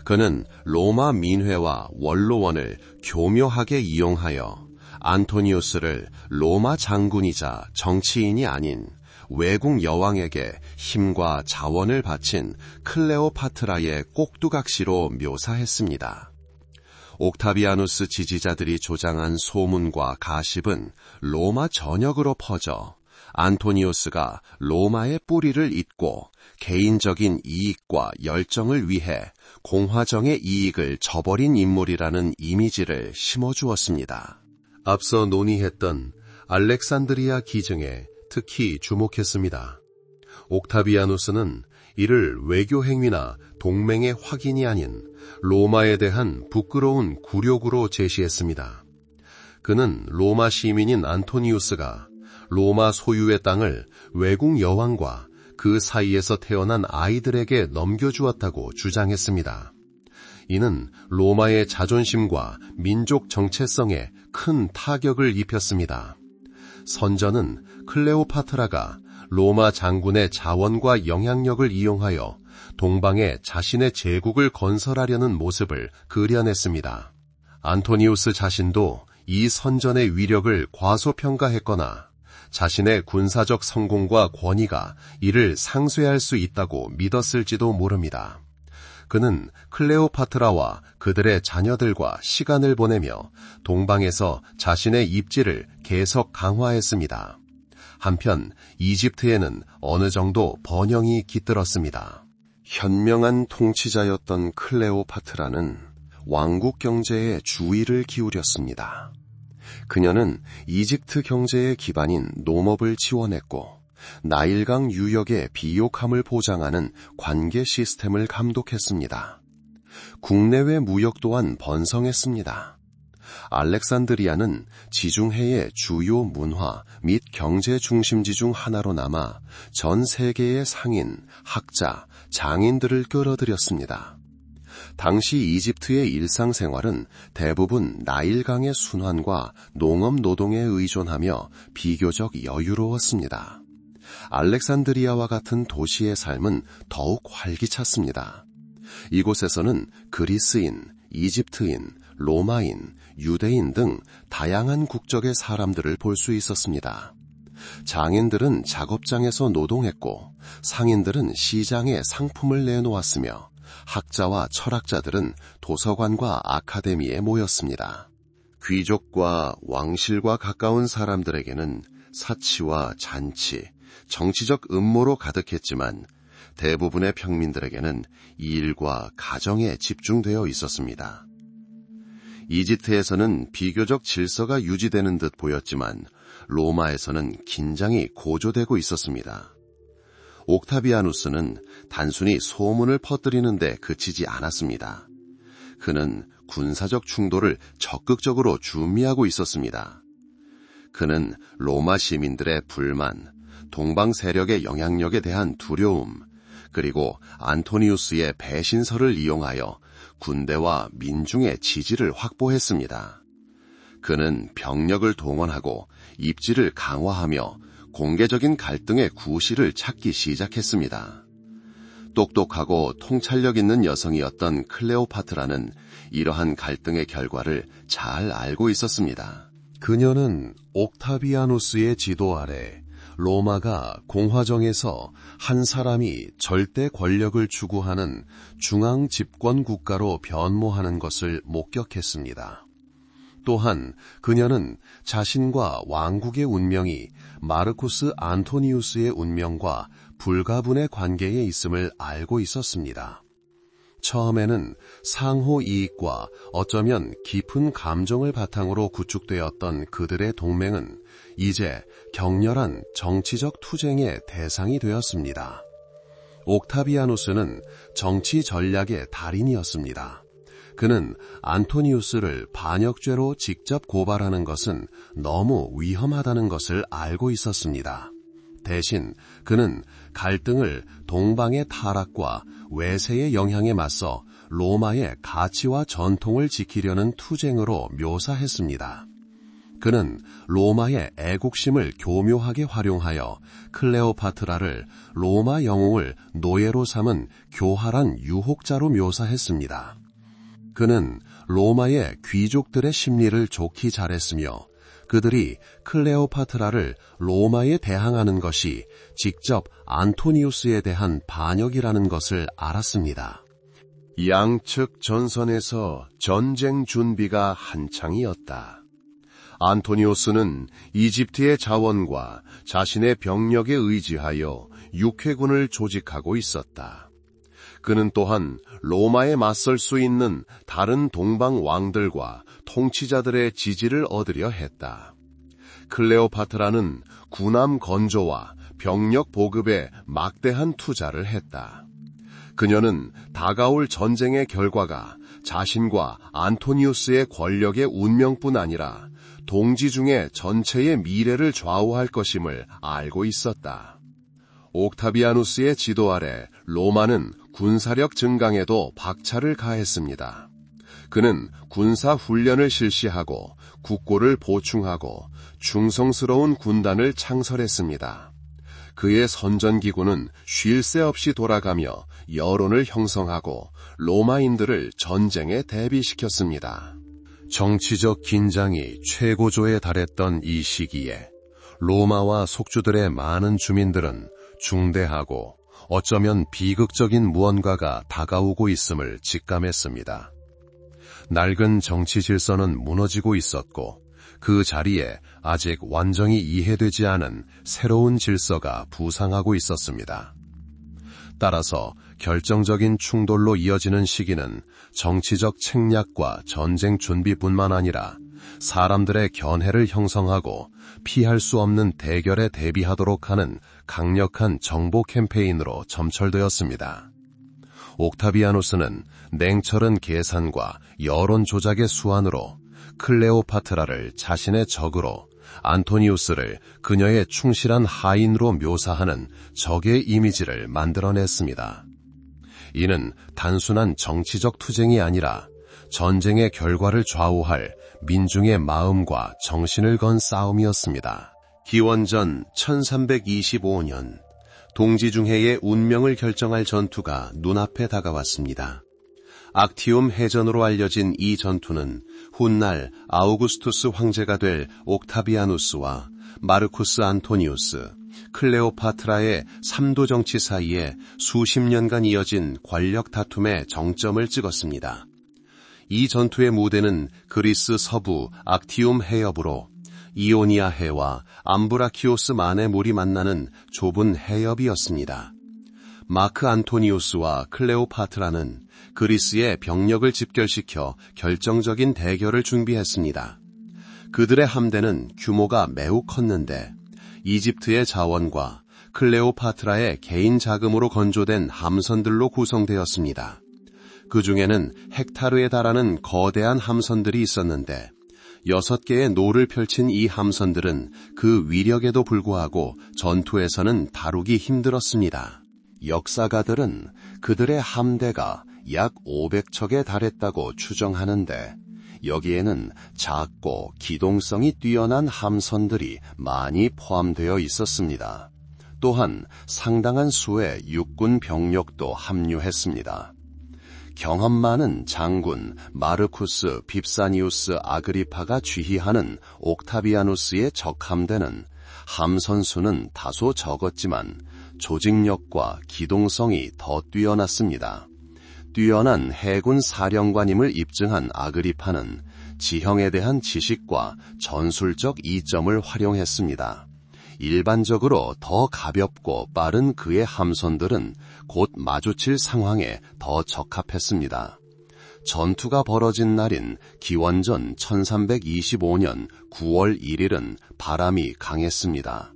그는 로마 민회와 원로원을 교묘하게 이용하여 안토니우스를 로마 장군이자 정치인이 아닌 외국 여왕에게 힘과 자원을 바친 클레오파트라의 꼭두각시로 묘사했습니다. 옥타비아누스 지지자들이 조장한 소문과 가십은 로마 전역으로 퍼져 안토니우스가 로마의 뿌리를 잇고 개인적인 이익과 열정을 위해 공화정의 이익을 저버린 인물이라는 이미지를 심어주었습니다. 앞서 논의했던 알렉산드리아 기증에 특히 주목했습니다. 옥타비아누스는 이를 외교 행위나 동맹의 확인이 아닌 로마에 대한 부끄러운 굴욕으로 제시했습니다. 그는 로마 시민인 안토니우스가 로마 소유의 땅을 외국 여왕과 그 사이에서 태어난 아이들에게 넘겨주었다고 주장했습니다. 이는 로마의 자존심과 민족 정체성에 큰 타격을 입혔습니다. 선전은 클레오파트라가 로마 장군의 자원과 영향력을 이용하여 동방에 자신의 제국을 건설하려는 모습을 그려냈습니다. 안토니우스 자신도 이 선전의 위력을 과소평가했거나 자신의 군사적 성공과 권위가 이를 상쇄할 수 있다고 믿었을지도 모릅니다. 그는 클레오파트라와 그들의 자녀들과 시간을 보내며 동방에서 자신의 입지를 계속 강화했습니다. 한편 이집트에는 어느 정도 번영이 깃들었습니다. 현명한 통치자였던 클레오파트라는 왕국 경제에 주의를 기울였습니다. 그녀는 이집트 경제의 기반인 농업을 지원했고 나일강 유역의 비옥함을 보장하는 관계 시스템을 감독했습니다. 국내외 무역 또한 번성했습니다. 알렉산드리아는 지중해의 주요 문화 및 경제 중심지 중 하나로 남아 전 세계의 상인, 학자, 장인들을 끌어들였습니다. 당시 이집트의 일상생활은 대부분 나일강의 순환과 농업 노동에 의존하며 비교적 여유로웠습니다. 알렉산드리아와 같은 도시의 삶은 더욱 활기찼습니다. 이곳에서는 그리스인, 이집트인, 로마인, 유대인 등 다양한 국적의 사람들을 볼 수 있었습니다. 장인들은 작업장에서 노동했고 상인들은 시장에 상품을 내놓았으며 학자와 철학자들은 도서관과 아카데미에 모였습니다. 귀족과 왕실과 가까운 사람들에게는 사치와 잔치, 정치적 음모로 가득했지만 대부분의 평민들에게는 일과 가정에 집중되어 있었습니다. 이집트에서는 비교적 질서가 유지되는 듯 보였지만 로마에서는 긴장이 고조되고 있었습니다. 옥타비아누스는 단순히 소문을 퍼뜨리는 데 그치지 않았습니다. 그는 군사적 충돌을 적극적으로 준비하고 있었습니다. 그는 로마 시민들의 불만, 동방 세력의 영향력에 대한 두려움, 그리고 안토니우스의 배신설을 이용하여 군대와 민중의 지지를 확보했습니다. 그는 병력을 동원하고 입지를 강화하며 공개적인 갈등의 구실을 찾기 시작했습니다. 똑똑하고 통찰력 있는 여성이었던 클레오파트라는 이러한 갈등의 결과를 잘 알고 있었습니다. 그녀는 옥타비아누스의 지도 아래 로마가 공화정에서 한 사람이 절대 권력을 추구하는 중앙 집권 국가로 변모하는 것을 목격했습니다. 또한 그녀는 자신과 왕국의 운명이 마르쿠스 안토니우스의 운명과 불가분의 관계에 있음을 알고 있었습니다. 처음에는 상호 이익과 어쩌면 깊은 감정을 바탕으로 구축되었던 그들의 동맹은 이제 격렬한 정치적 투쟁의 대상이 되었습니다. 옥타비아누스는 정치 전략의 달인이었습니다. 그는 안토니우스를 반역죄로 직접 고발하는 것은 너무 위험하다는 것을 알고 있었습니다. 대신 그는 갈등을 동방의 타락과 외세의 영향에 맞서 로마의 가치와 전통을 지키려는 투쟁으로 묘사했습니다. 그는 로마의 애국심을 교묘하게 활용하여 클레오파트라를 로마 영웅을 노예로 삼은 교활한 유혹자로 묘사했습니다. 그는 로마의 귀족들의 심리를 좋게 잘했으며 그들이 클레오파트라를 로마에 대항하는 것이 직접 안토니우스에 대한 반역이라는 것을 알았습니다. 양측 전선에서 전쟁 준비가 한창이었다. 안토니우스는 이집트의 자원과 자신의 병력에 의지하여 육해군을 조직하고 있었다. 그는 또한 로마에 맞설 수 있는 다른 동방 왕들과 통치자들의 지지를 얻으려 했다. 클레오파트라는 군함 건조와 병력 보급에 막대한 투자를 했다. 그녀는 다가올 전쟁의 결과가 자신과 안토니우스의 권력의 운명뿐 아니라 동지 중의 전체의 미래를 좌우할 것임을 알고 있었다. 옥타비아누스의 지도 아래 로마는 군사력 증강에도 박차를 가했습니다. 그는 군사 훈련을 실시하고 국고를 보충하고 충성스러운 군단을 창설했습니다. 그의 선전기구는 쉴 새 없이 돌아가며 여론을 형성하고 로마인들을 전쟁에 대비시켰습니다. 정치적 긴장이 최고조에 달했던 이 시기에 로마와 속주들의 많은 주민들은 중대하고 어쩌면 비극적인 무언가가 다가오고 있음을 직감했습니다. 낡은 정치 질서는 무너지고 있었고 그 자리에 아직 완전히 이해되지 않은 새로운 질서가 부상하고 있었습니다. 따라서 결정적인 충돌로 이어지는 시기는 정치적 책략과 전쟁 준비뿐만 아니라 사람들의 견해를 형성하고 피할 수 없는 대결에 대비하도록 하는 강력한 정보 캠페인으로 점철되었습니다. 옥타비아누스는 냉철한 계산과 여론 조작의 수완으로 클레오파트라를 자신의 적으로, 안토니우스를 그녀의 충실한 하인으로 묘사하는 적의 이미지를 만들어냈습니다. 이는 단순한 정치적 투쟁이 아니라 전쟁의 결과를 좌우할 민중의 마음과 정신을 건 싸움이었습니다. 기원전 1325년 동지중해의 운명을 결정할 전투가 눈앞에 다가왔습니다. 악티움 해전으로 알려진 이 전투는 훗날 아우구스투스 황제가 될 옥타비아누스와 마르쿠스 안토니우스, 클레오파트라의 삼도 정치 사이에 수십 년간 이어진 권력 다툼의 정점을 찍었습니다. 이 전투의 무대는 그리스 서부 악티움 해협으로 이오니아 해와 암브라키오스 만해물이 만나는 좁은 해협이었습니다. 마크 안토니우스와 클레오파트라는 그리스의 병력을 집결시켜 결정적인 대결을 준비했습니다. 그들의 함대는 규모가 매우 컸는데 이집트의 자원과 클레오파트라의 개인 자금으로 건조된 함선들로 구성되었습니다. 그 중에는 헥타르에 달하는 거대한 함선들이 있었는데 6개의 노를 펼친 이 함선들은 그 위력에도 불구하고 전투에서는 다루기 힘들었습니다. 역사가들은 그들의 함대가 약 500척에 달했다고 추정하는데 여기에는 작고 기동성이 뛰어난 함선들이 많이 포함되어 있었습니다. 또한 상당한 수의 육군 병력도 합류했습니다. 경험 많은 장군 마르쿠스 빕사니우스 아그리파가 지휘하는 옥타비아누스의 적 함대는 함 선수는 다소 적었지만 조직력과 기동성이 더 뛰어났습니다. 뛰어난 해군 사령관임을 입증한 아그리파는 지형에 대한 지식과 전술적 이점을 활용했습니다. 일반적으로 더 가볍고 빠른 그의 함선들은 곧 마주칠 상황에 더 적합했습니다. 전투가 벌어진 날인 기원전 1325년 9월 1일은 바람이 강했습니다.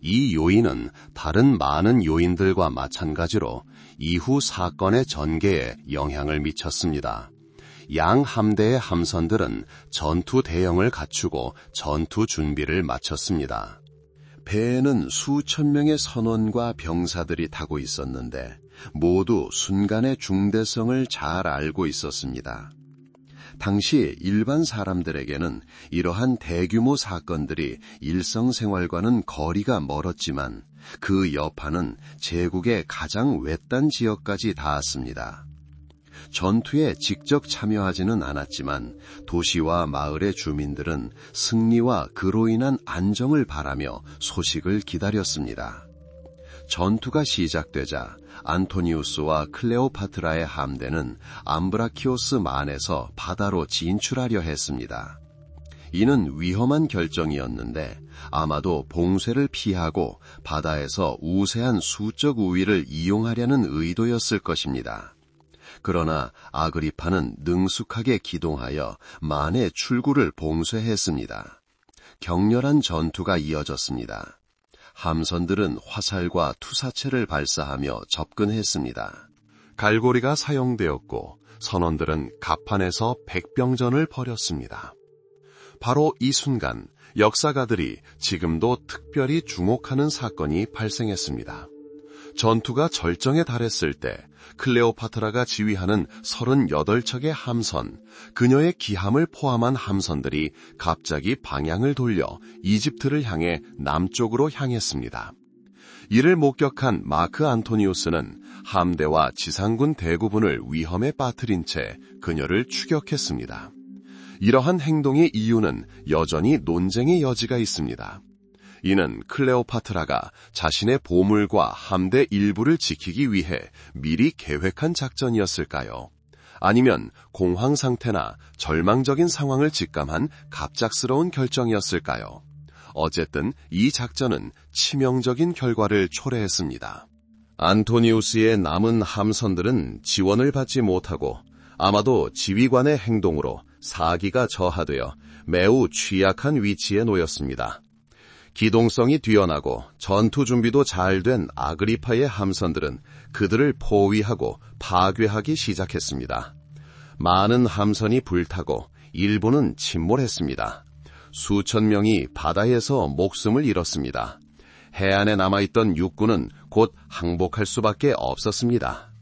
이 요인은 다른 많은 요인들과 마찬가지로 이후 사건의 전개에 영향을 미쳤습니다. 양 함대의 함선들은 전투 대형을 갖추고 전투 준비를 마쳤습니다. 배에는 수천 명의 선원과 병사들이 타고 있었는데 모두 순간의 중대성을 잘 알고 있었습니다. 당시 일반 사람들에게는 이러한 대규모 사건들이 일상생활과는 거리가 멀었지만 그 여파는 제국의 가장 외딴 지역까지 닿았습니다. 전투에 직접 참여하지는 않았지만 도시와 마을의 주민들은 승리와 그로 인한 안정을 바라며 소식을 기다렸습니다. 전투가 시작되자 안토니우스와 클레오파트라의 함대는 암브라키오스 만에서 바다로 진출하려 했습니다. 이는 위험한 결정이었는데 아마도 봉쇄를 피하고 바다에서 우세한 수적 우위를 이용하려는 의도였을 것입니다. 그러나 아그리파는 능숙하게 기동하여 만의 출구를 봉쇄했습니다. 격렬한 전투가 이어졌습니다. 함선들은 화살과 투사체를 발사하며 접근했습니다. 갈고리가 사용되었고 선원들은 갑판에서 백병전을 벌였습니다. 바로 이 순간 역사가들이 지금도 특별히 주목하는 사건이 발생했습니다. 전투가 절정에 달했을 때 클레오파트라가 지휘하는 38척의 함선, 그녀의 기함을 포함한 함선들이 갑자기 방향을 돌려 이집트를 향해 남쪽으로 향했습니다. 이를 목격한 마크 안토니우스는 함대와 지상군 대부분을 위험에 빠뜨린 채 그녀를 추격했습니다. 이러한 행동의 이유는 여전히 논쟁의 여지가 있습니다. 이는 클레오파트라가 자신의 보물과 함대 일부를 지키기 위해 미리 계획한 작전이었을까요? 아니면 공황 상태나 절망적인 상황을 직감한 갑작스러운 결정이었을까요? 어쨌든 이 작전은 치명적인 결과를 초래했습니다. 안토니우스의 남은 함선들은 지원을 받지 못하고 아마도 지휘관의 행동으로 사기가 저하되어 매우 취약한 위치에 놓였습니다. 기동성이 뛰어나고 전투 준비도 잘 된 아그리파의 함선들은 그들을 포위하고 파괴하기 시작했습니다. 많은 함선이 불타고 일부는 침몰했습니다. 수천 명이 바다에서 목숨을 잃었습니다. 해안에 남아있던 육군은 곧 항복할 수밖에 없었습니다.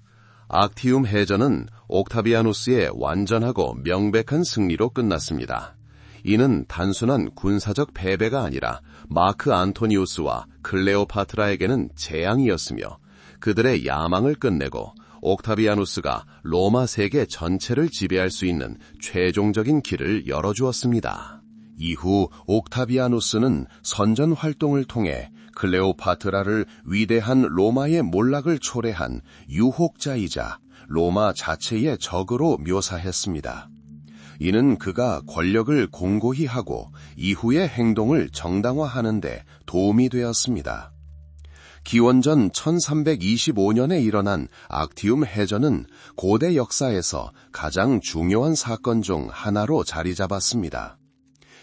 악티움 해전은 옥타비아누스의 완전하고 명백한 승리로 끝났습니다. 이는 단순한 군사적 패배가 아니라 마크 안토니우스와 클레오파트라에게는 재앙이었으며 그들의 야망을 끝내고 옥타비아누스가 로마 세계 전체를 지배할 수 있는 최종적인 길을 열어주었습니다. 이후 옥타비아누스는 선전 활동을 통해 클레오파트라를 위대한 로마의 몰락을 초래한 유혹자이자 로마 자체의 적으로 묘사했습니다. 이는 그가 권력을 공고히 하고 이후의 행동을 정당화하는 데 도움이 되었습니다. 기원전 1325년에 일어난 악티움 해전은 고대 역사에서 가장 중요한 사건 중 하나로 자리 잡았습니다.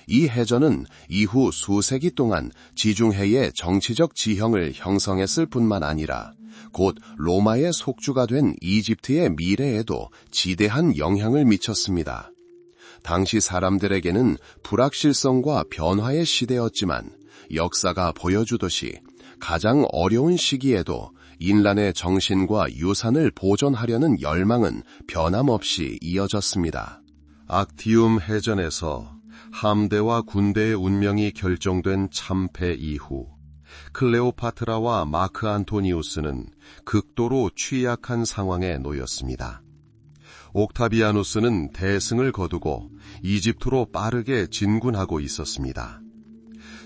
이 해전은 이후 수세기 동안 지중해의 정치적 지형을 형성했을 뿐만 아니라 곧 로마의 속주가 된 이집트의 미래에도 지대한 영향을 미쳤습니다. 당시 사람들에게는 불확실성과 변화의 시대였지만 역사가 보여주듯이 가장 어려운 시기에도 인란의 정신과 유산을 보존하려는 열망은 변함없이 이어졌습니다. 악티움 해전에서 함대와 군대의 운명이 결정된 참패 이후 클레오파트라와 마크 안토니우스는 극도로 취약한 상황에 놓였습니다. 옥타비아누스는 대승을 거두고 이집트로 빠르게 진군하고 있었습니다.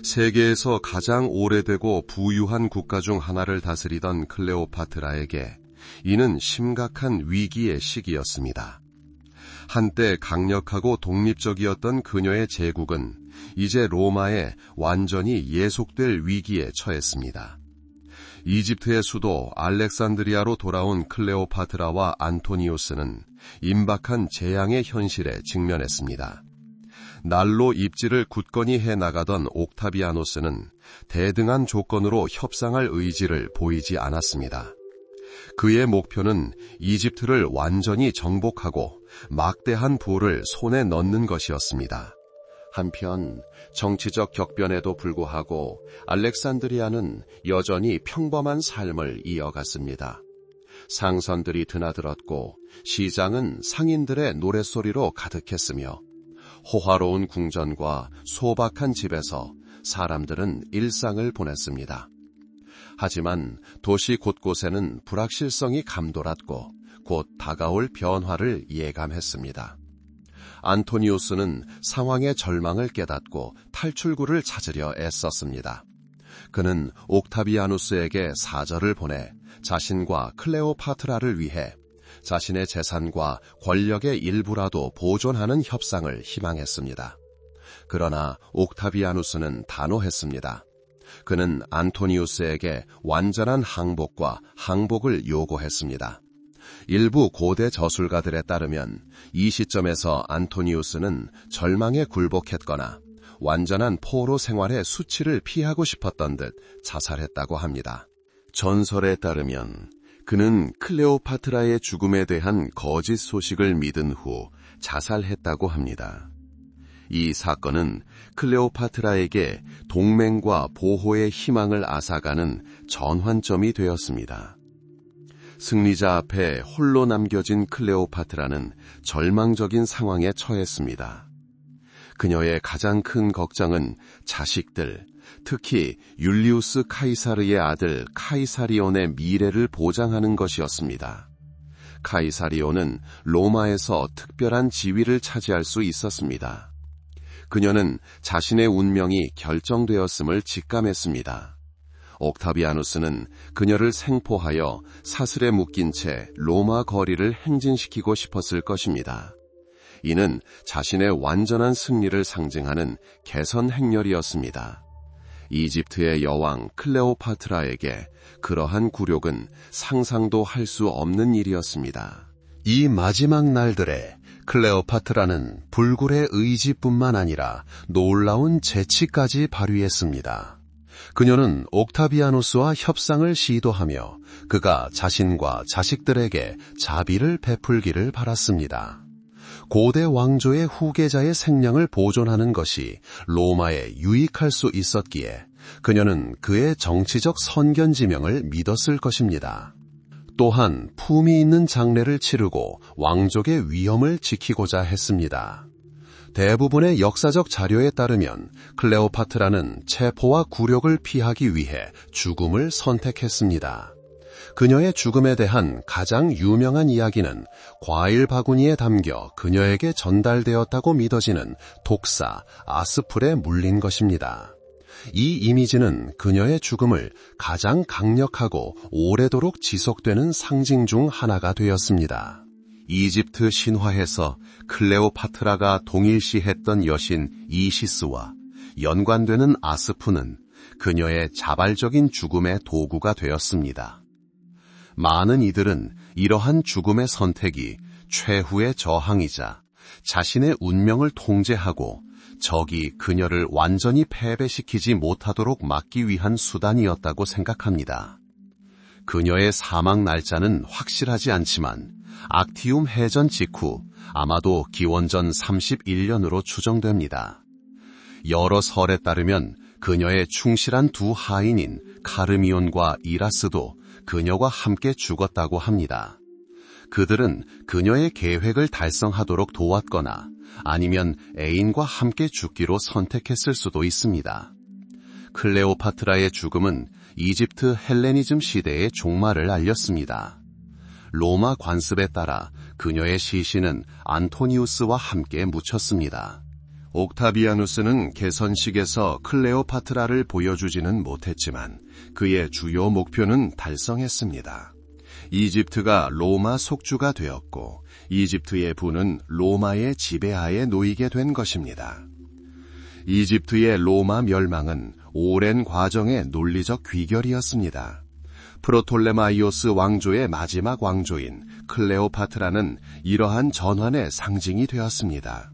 세계에서 가장 오래되고 부유한 국가 중 하나를 다스리던 클레오파트라에게 이는 심각한 위기의 시기였습니다. 한때 강력하고 독립적이었던 그녀의 제국은 이제 로마에 완전히 예속될 위기에 처했습니다. 이집트의 수도 알렉산드리아로 돌아온 클레오파트라와 안토니우스는 임박한 재앙의 현실에 직면했습니다. 날로 입지를 굳건히 해나가던 옥타비아누스는 대등한 조건으로 협상할 의지를 보이지 않았습니다. 그의 목표는 이집트를 완전히 정복하고 막대한 부를 손에 넣는 것이었습니다. 한편 정치적 격변에도 불구하고 알렉산드리아는 여전히 평범한 삶을 이어갔습니다. 상선들이 드나들었고 시장은 상인들의 노랫소리로 가득했으며 호화로운 궁전과 소박한 집에서 사람들은 일상을 보냈습니다. 하지만 도시 곳곳에는 불확실성이 감돌았고 곧 다가올 변화를 예감했습니다. 안토니우스는 상황의 절망을 깨닫고 탈출구를 찾으려 애썼습니다. 그는 옥타비아누스에게 사절을 보내 자신과 클레오파트라를 위해 자신의 재산과 권력의 일부라도 보존하는 협상을 희망했습니다. 그러나 옥타비아누스는 단호했습니다. 그는 안토니우스에게 완전한 항복을 요구했습니다. 일부 고대 저술가들에 따르면 이 시점에서 안토니우스는 절망에 굴복했거나 완전한 포로 생활의 수치를 피하고 싶었던 듯 자살했다고 합니다. 전설에 따르면 그는 클레오파트라의 죽음에 대한 거짓 소식을 믿은 후 자살했다고 합니다. 이 사건은 클레오파트라에게 동맹과 보호의 희망을 앗아가는 전환점이 되었습니다. 승리자 앞에 홀로 남겨진 클레오파트라는 절망적인 상황에 처했습니다. 그녀의 가장 큰 걱정은 자식들, 특히 율리우스 카이사르의 아들 카이사리온의 미래를 보장하는 것이었습니다. 카이사리온은 로마에서 특별한 지위를 차지할 수 있었습니다. 그녀는 자신의 운명이 결정되었음을 직감했습니다. 옥타비아누스는 그녀를 생포하여 사슬에 묶인 채 로마 거리를 행진시키고 싶었을 것입니다. 이는 자신의 완전한 승리를 상징하는 개선 행렬이었습니다. 이집트의 여왕 클레오파트라에게 그러한 굴욕은 상상도 할 수 없는 일이었습니다. 이 마지막 날들에 클레오파트라는 불굴의 의지뿐만 아니라 놀라운 재치까지 발휘했습니다. 그녀는 옥타비아누스와 협상을 시도하며 그가 자신과 자식들에게 자비를 베풀기를 바랐습니다. 고대 왕조의 후계자의 생명을 보존하는 것이 로마에 유익할 수 있었기에 그녀는 그의 정치적 선견지명을 믿었을 것입니다. 또한 품위 있는 장례를 치르고 왕족의 위엄을 지키고자 했습니다. 대부분의 역사적 자료에 따르면 클레오파트라는 체포와 굴욕을 피하기 위해 죽음을 선택했습니다. 그녀의 죽음에 대한 가장 유명한 이야기는 과일 바구니에 담겨 그녀에게 전달되었다고 믿어지는 독사 아스풀에 물린 것입니다. 이 이미지는 그녀의 죽음을 가장 강력하고 오래도록 지속되는 상징 중 하나가 되었습니다. 이집트 신화에서 클레오파트라가 동일시했던 여신 이시스와 연관되는 아스푸는 그녀의 자발적인 죽음의 도구가 되었습니다. 많은 이들은 이러한 죽음의 선택이 최후의 저항이자 자신의 운명을 통제하고 적이 그녀를 완전히 패배시키지 못하도록 막기 위한 수단이었다고 생각합니다. 그녀의 사망 날짜는 확실하지 않지만 악티움 해전 직후 아마도 기원전 31년으로 추정됩니다. 여러 설에 따르면 그녀의 충실한 두 하인인 카르미온과 이라스도 그녀와 함께 죽었다고 합니다. 그들은 그녀의 계획을 달성하도록 도왔거나 아니면 애인과 함께 죽기로 선택했을 수도 있습니다. 클레오파트라의 죽음은 이집트 헬레니즘 시대의 종말을 알렸습니다. 로마 관습에 따라 그녀의 시신은 안토니우스와 함께 묻혔습니다. 옥타비아누스는 개선식에서 클레오파트라를 보여주지는 못했지만 그의 주요 목표는 달성했습니다. 이집트가 로마 속주가 되었고 이집트의 부는 로마의 지배하에 놓이게 된 것입니다. 이집트의 로마 멸망은 오랜 과정의 논리적 귀결이었습니다. 프로톨레마이오스 왕조의 마지막 왕조인 클레오파트라는 이러한 전환의 상징이 되었습니다.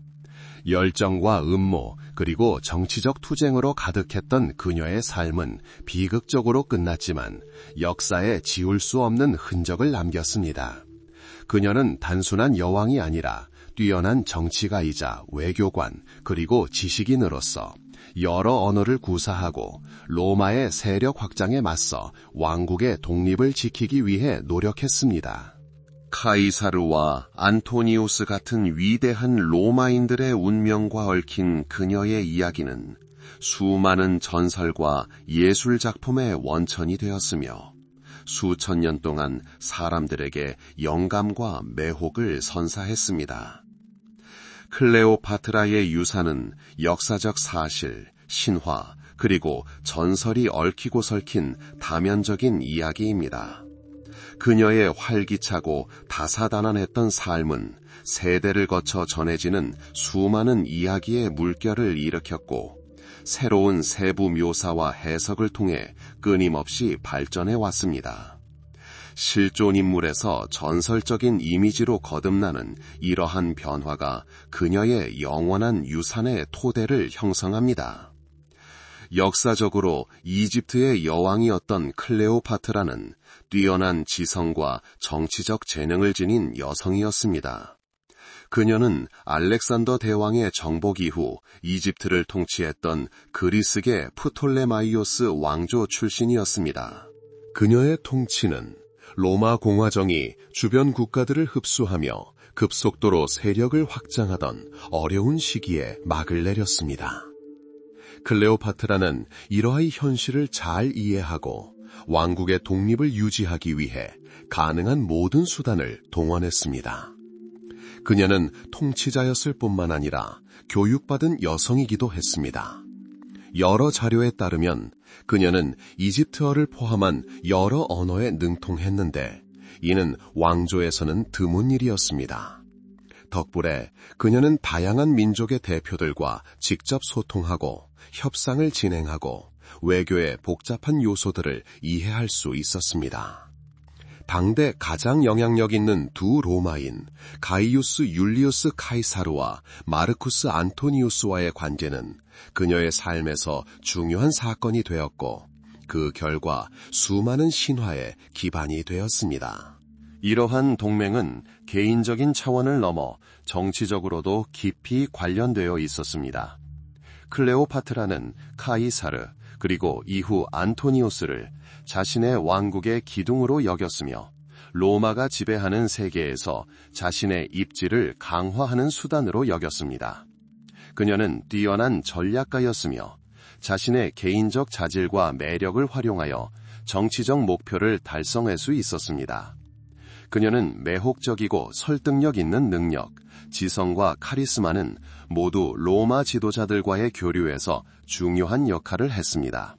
열정과 음모 그리고 정치적 투쟁으로 가득했던 그녀의 삶은 비극적으로 끝났지만 역사에 지울 수 없는 흔적을 남겼습니다. 그녀는 단순한 여왕이 아니라 뛰어난 정치가이자 외교관 그리고 지식인으로서 여러 언어를 구사하고 로마의 세력 확장에 맞서 왕국의 독립을 지키기 위해 노력했습니다. 카이사르와 안토니우스 같은 위대한 로마인들의 운명과 얽힌 그녀의 이야기는 수많은 전설과 예술 작품의 원천이 되었으며 수천 년 동안 사람들에게 영감과 매혹을 선사했습니다. 클레오파트라의 유산은 역사적 사실, 신화, 그리고 전설이 얽히고 설킨 다면적인 이야기입니다. 그녀의 활기차고 다사다난했던 삶은 세대를 거쳐 전해지는 수많은 이야기의 물결을 일으켰고 새로운 세부 묘사와 해석을 통해 끊임없이 발전해 왔습니다. 실존 인물에서 전설적인 이미지로 거듭나는 이러한 변화가 그녀의 영원한 유산의 토대를 형성합니다. 역사적으로 이집트의 여왕이었던 클레오파트라는 뛰어난 지성과 정치적 재능을 지닌 여성이었습니다. 그녀는 알렉산더 대왕의 정복 이후 이집트를 통치했던 그리스계 프톨레마이오스 왕조 출신이었습니다. 그녀의 통치는 로마 공화정이 주변 국가들을 흡수하며 급속도로 세력을 확장하던 어려운 시기에 막을 내렸습니다. 클레오파트라는 이러한 현실을 잘 이해하고 왕국의 독립을 유지하기 위해 가능한 모든 수단을 동원했습니다. 그녀는 통치자였을 뿐만 아니라 교육받은 여성이기도 했습니다. 여러 자료에 따르면 그녀는 이집트어를 포함한 여러 언어에 능통했는데 이는 왕조에서는 드문 일이었습니다. 덕분에 그녀는 다양한 민족의 대표들과 직접 소통하고 협상을 진행하고 외교의 복잡한 요소들을 이해할 수 있었습니다. 당대 가장 영향력 있는 두 로마인 가이우스 율리우스 카이사르와 마르쿠스 안토니우스와의 관계는 그녀의 삶에서 중요한 사건이 되었고 그 결과 수많은 신화의 기반이 되었습니다. 이러한 동맹은 개인적인 차원을 넘어 정치적으로도 깊이 관련되어 있었습니다. 클레오파트라는 카이사르 그리고 이후 안토니우스를 자신의 왕국의 기둥으로 여겼으며 로마가 지배하는 세계에서 자신의 입지를 강화하는 수단으로 여겼습니다. 그녀는 뛰어난 전략가였으며 자신의 개인적 자질과 매력을 활용하여 정치적 목표를 달성할 수 있었습니다. 그녀는 매혹적이고 설득력 있는 능력, 지성과 카리스마는 모두 로마 지도자들과의 교류에서 중요한 역할을 했습니다.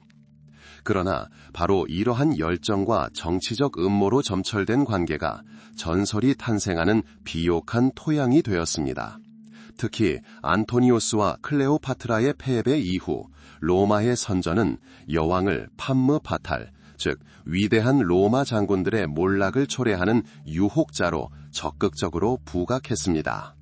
그러나 바로 이러한 열정과 정치적 음모로 점철된 관계가 전설이 탄생하는 비옥한 토양이 되었습니다. 특히 안토니우스와 클레오파트라의 패배 이후 로마의 선전은 여왕을 판무 파탈, 즉 위대한 로마 장군들의 몰락을 초래하는 유혹자로 적극적으로 부각했습니다.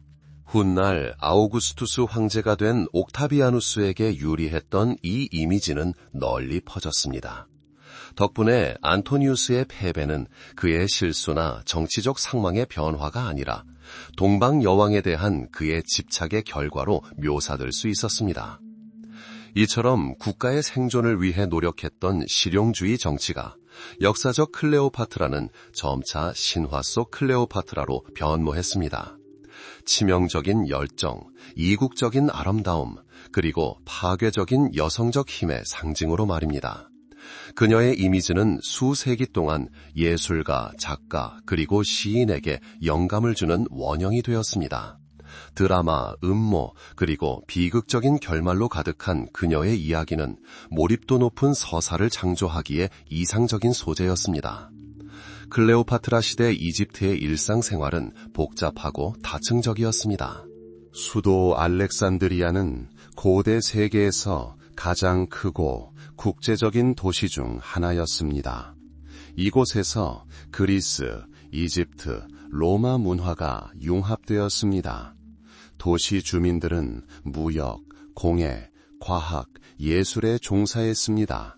훗날 아우구스투스 황제가 된 옥타비아누스에게 유리했던 이 이미지는 널리 퍼졌습니다. 덕분에 안토니우스의 패배는 그의 실수나 정치적 상황의 변화가 아니라 동방 여왕에 대한 그의 집착의 결과로 묘사될 수 있었습니다. 이처럼 국가의 생존을 위해 노력했던 실용주의 정치가 역사적 클레오파트라는 점차 신화 속 클레오파트라로 변모했습니다. 치명적인 열정, 이국적인 아름다움, 그리고 파괴적인 여성적 힘의 상징으로 말입니다. 그녀의 이미지는 수세기 동안 예술가, 작가, 그리고 시인에게 영감을 주는 원형이 되었습니다. 드라마, 음모, 그리고 비극적인 결말로 가득한 그녀의 이야기는 몰입도 높은 서사를 창조하기에 이상적인 소재였습니다. 클레오파트라 시대 이집트의 일상생활은 복잡하고 다층적이었습니다. 수도 알렉산드리아는 고대 세계에서 가장 크고 국제적인 도시 중 하나였습니다. 이곳에서 그리스, 이집트, 로마 문화가 융합되었습니다. 도시 주민들은 무역, 공예, 과학, 예술에 종사했습니다.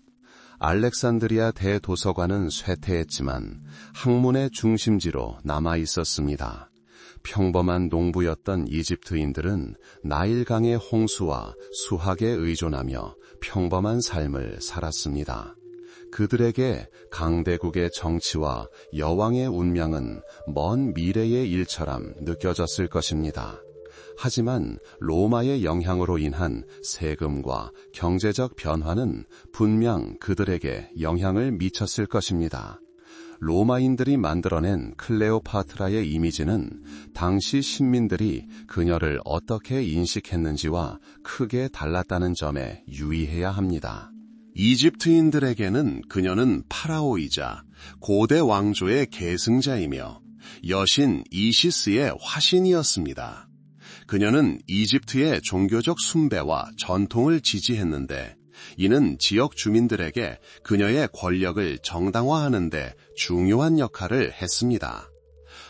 알렉산드리아 대도서관은 쇠퇴했지만 학문의 중심지로 남아 있었습니다. 평범한 농부였던 이집트인들은 나일강의 홍수와 수학에 의존하며 평범한 삶을 살았습니다. 그들에게 강대국의 정치와 여왕의 운명은 먼 미래의 일처럼 느껴졌을 것입니다. 하지만 로마의 영향으로 인한 세금과 경제적 변화는 분명 그들에게 영향을 미쳤을 것입니다. 로마인들이 만들어낸 클레오파트라의 이미지는 당시 신민들이 그녀를 어떻게 인식했는지와 크게 달랐다는 점에 유의해야 합니다. 이집트인들에게는 그녀는 파라오이자 고대 왕조의 계승자이며 여신 이시스의 화신이었습니다. 그녀는 이집트의 종교적 숭배와 전통을 지지했는데 이는 지역 주민들에게 그녀의 권력을 정당화하는 데 중요한 역할을 했습니다.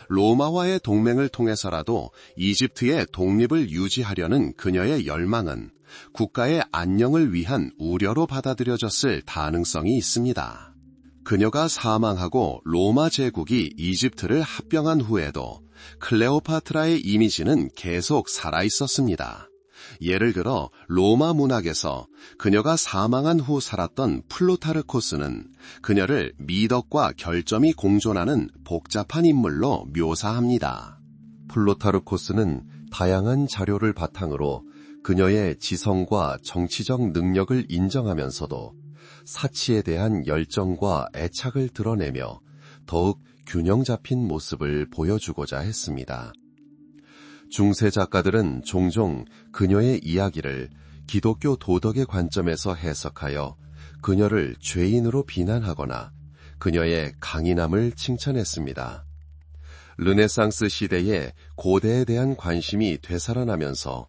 로마와의 동맹을 통해서라도 이집트의 독립을 유지하려는 그녀의 열망은 국가의 안녕을 위한 우려로 받아들여졌을 가능성이 있습니다. 그녀가 사망하고 로마 제국이 이집트를 합병한 후에도 클레오파트라의 이미지는 계속 살아있었습니다. 예를 들어 로마 문학에서 그녀가 사망한 후 살았던 플루타르코스는 그녀를 미덕과 결점이 공존하는 복잡한 인물로 묘사합니다. 플루타르코스는 다양한 자료를 바탕으로 그녀의 지성과 정치적 능력을 인정하면서도 사치에 대한 열정과 애착을 드러내며 더욱 균형 잡힌 모습을 보여주고자 했습니다. 중세 작가들은 종종 그녀의 이야기를 기독교 도덕의 관점에서 해석하여 그녀를 죄인으로 비난하거나 그녀의 강인함을 칭찬했습니다. 르네상스 시대에 고대에 대한 관심이 되살아나면서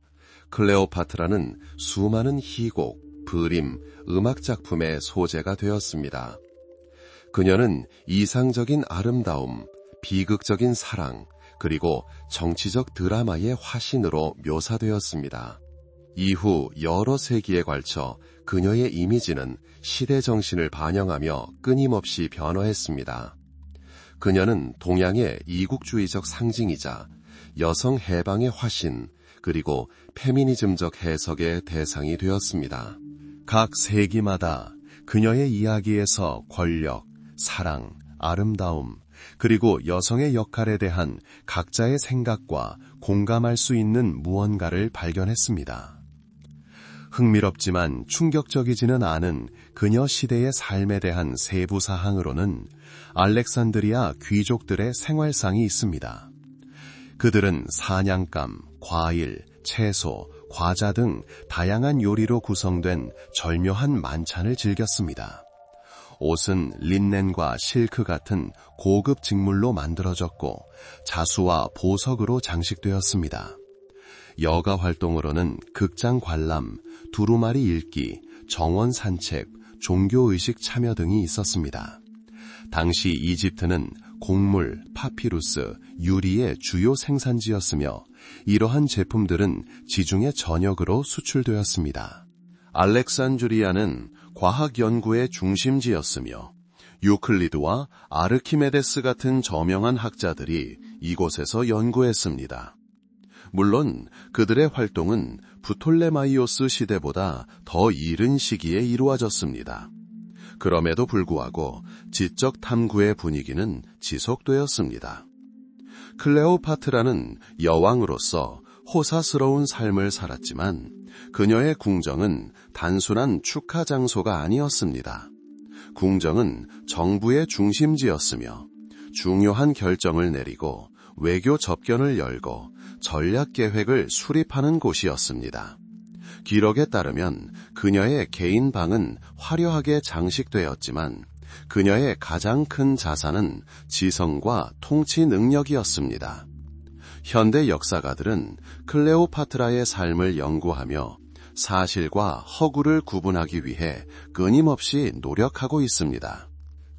클레오파트라는 수많은 희곡, 그림, 음악 작품의 소재가 되었습니다. 그녀는 이상적인 아름다움, 비극적인 사랑, 그리고 정치적 드라마의 화신으로 묘사되었습니다. 이후 여러 세기에 걸쳐 그녀의 이미지는 시대 정신을 반영하며 끊임없이 변화했습니다. 그녀는 동양의 이국주의적 상징이자 여성 해방의 화신, 그리고 페미니즘적 해석의 대상이 되었습니다. 각 세기마다 그녀의 이야기에서 권력, 사랑, 아름다움, 그리고 여성의 역할에 대한 각자의 생각과 공감할 수 있는 무언가를 발견했습니다. 흥미롭지만 충격적이지는 않은 그녀 시대의 삶에 대한 세부 사항으로는 알렉산드리아 귀족들의 생활상이 있습니다. 그들은 사냥감, 과일, 채소, 과자 등 다양한 요리로 구성된 절묘한 만찬을 즐겼습니다. 옷은 린넨과 실크 같은 고급 직물로 만들어졌고 자수와 보석으로 장식되었습니다. 여가 활동으로는 극장 관람, 두루마리 읽기, 정원 산책, 종교의식 참여 등이 있었습니다. 당시 이집트는 곡물, 파피루스, 유리의 주요 생산지였으며 이러한 제품들은 지중해 전역으로 수출되었습니다. 알렉산드리아는 과학 연구의 중심지였으며 유클리드와 아르키메데스 같은 저명한 학자들이 이곳에서 연구했습니다. 물론 그들의 활동은 부톨레마이오스 시대보다 더 이른 시기에 이루어졌습니다. 그럼에도 불구하고 지적 탐구의 분위기는 지속되었습니다. 클레오파트라는 여왕으로서 호사스러운 삶을 살았지만 그녀의 궁정은 단순한 축하 장소가 아니었습니다. 궁정은 정부의 중심지였으며 중요한 결정을 내리고 외교 접견을 열고 전략 계획을 수립하는 곳이었습니다. 기록에 따르면 그녀의 개인 방은 화려하게 장식되었지만 그녀의 가장 큰 자산은 지성과 통치 능력이었습니다. 현대 역사가들은 클레오파트라의 삶을 연구하며 사실과 허구를 구분하기 위해 끊임없이 노력하고 있습니다.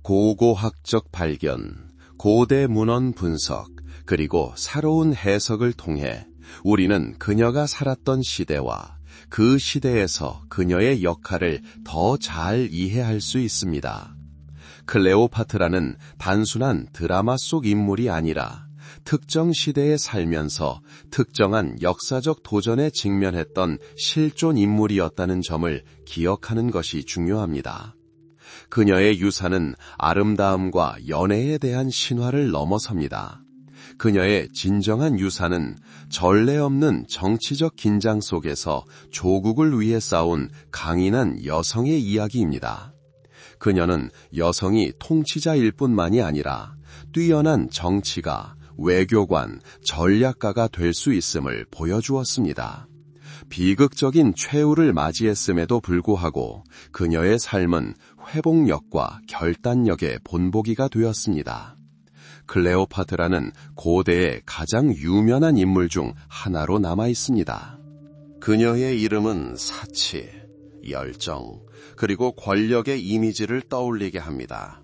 고고학적 발견, 고대 문헌 분석, 그리고 새로운 해석을 통해 우리는 그녀가 살았던 시대와 그 시대에서 그녀의 역할을 더 잘 이해할 수 있습니다. 클레오파트라는 단순한 드라마 속 인물이 아니라 특정 시대에 살면서 특정한 역사적 도전에 직면했던 실존 인물이었다는 점을 기억하는 것이 중요합니다. 그녀의 유산은 아름다움과 연애에 대한 신화를 넘어섭니다. 그녀의 진정한 유산은 전례 없는 정치적 긴장 속에서 조국을 위해 싸운 강인한 여성의 이야기입니다. 그녀는 여성이 통치자일 뿐만이 아니라 뛰어난 정치가, 외교관, 전략가가 될 수 있음을 보여주었습니다. 비극적인 최후를 맞이했음에도 불구하고 그녀의 삶은 회복력과 결단력의 본보기가 되었습니다. 클레오파트라는 고대의 가장 유명한 인물 중 하나로 남아 있습니다. 그녀의 이름은 사치, 열정, 그리고 권력의 이미지를 떠올리게 합니다.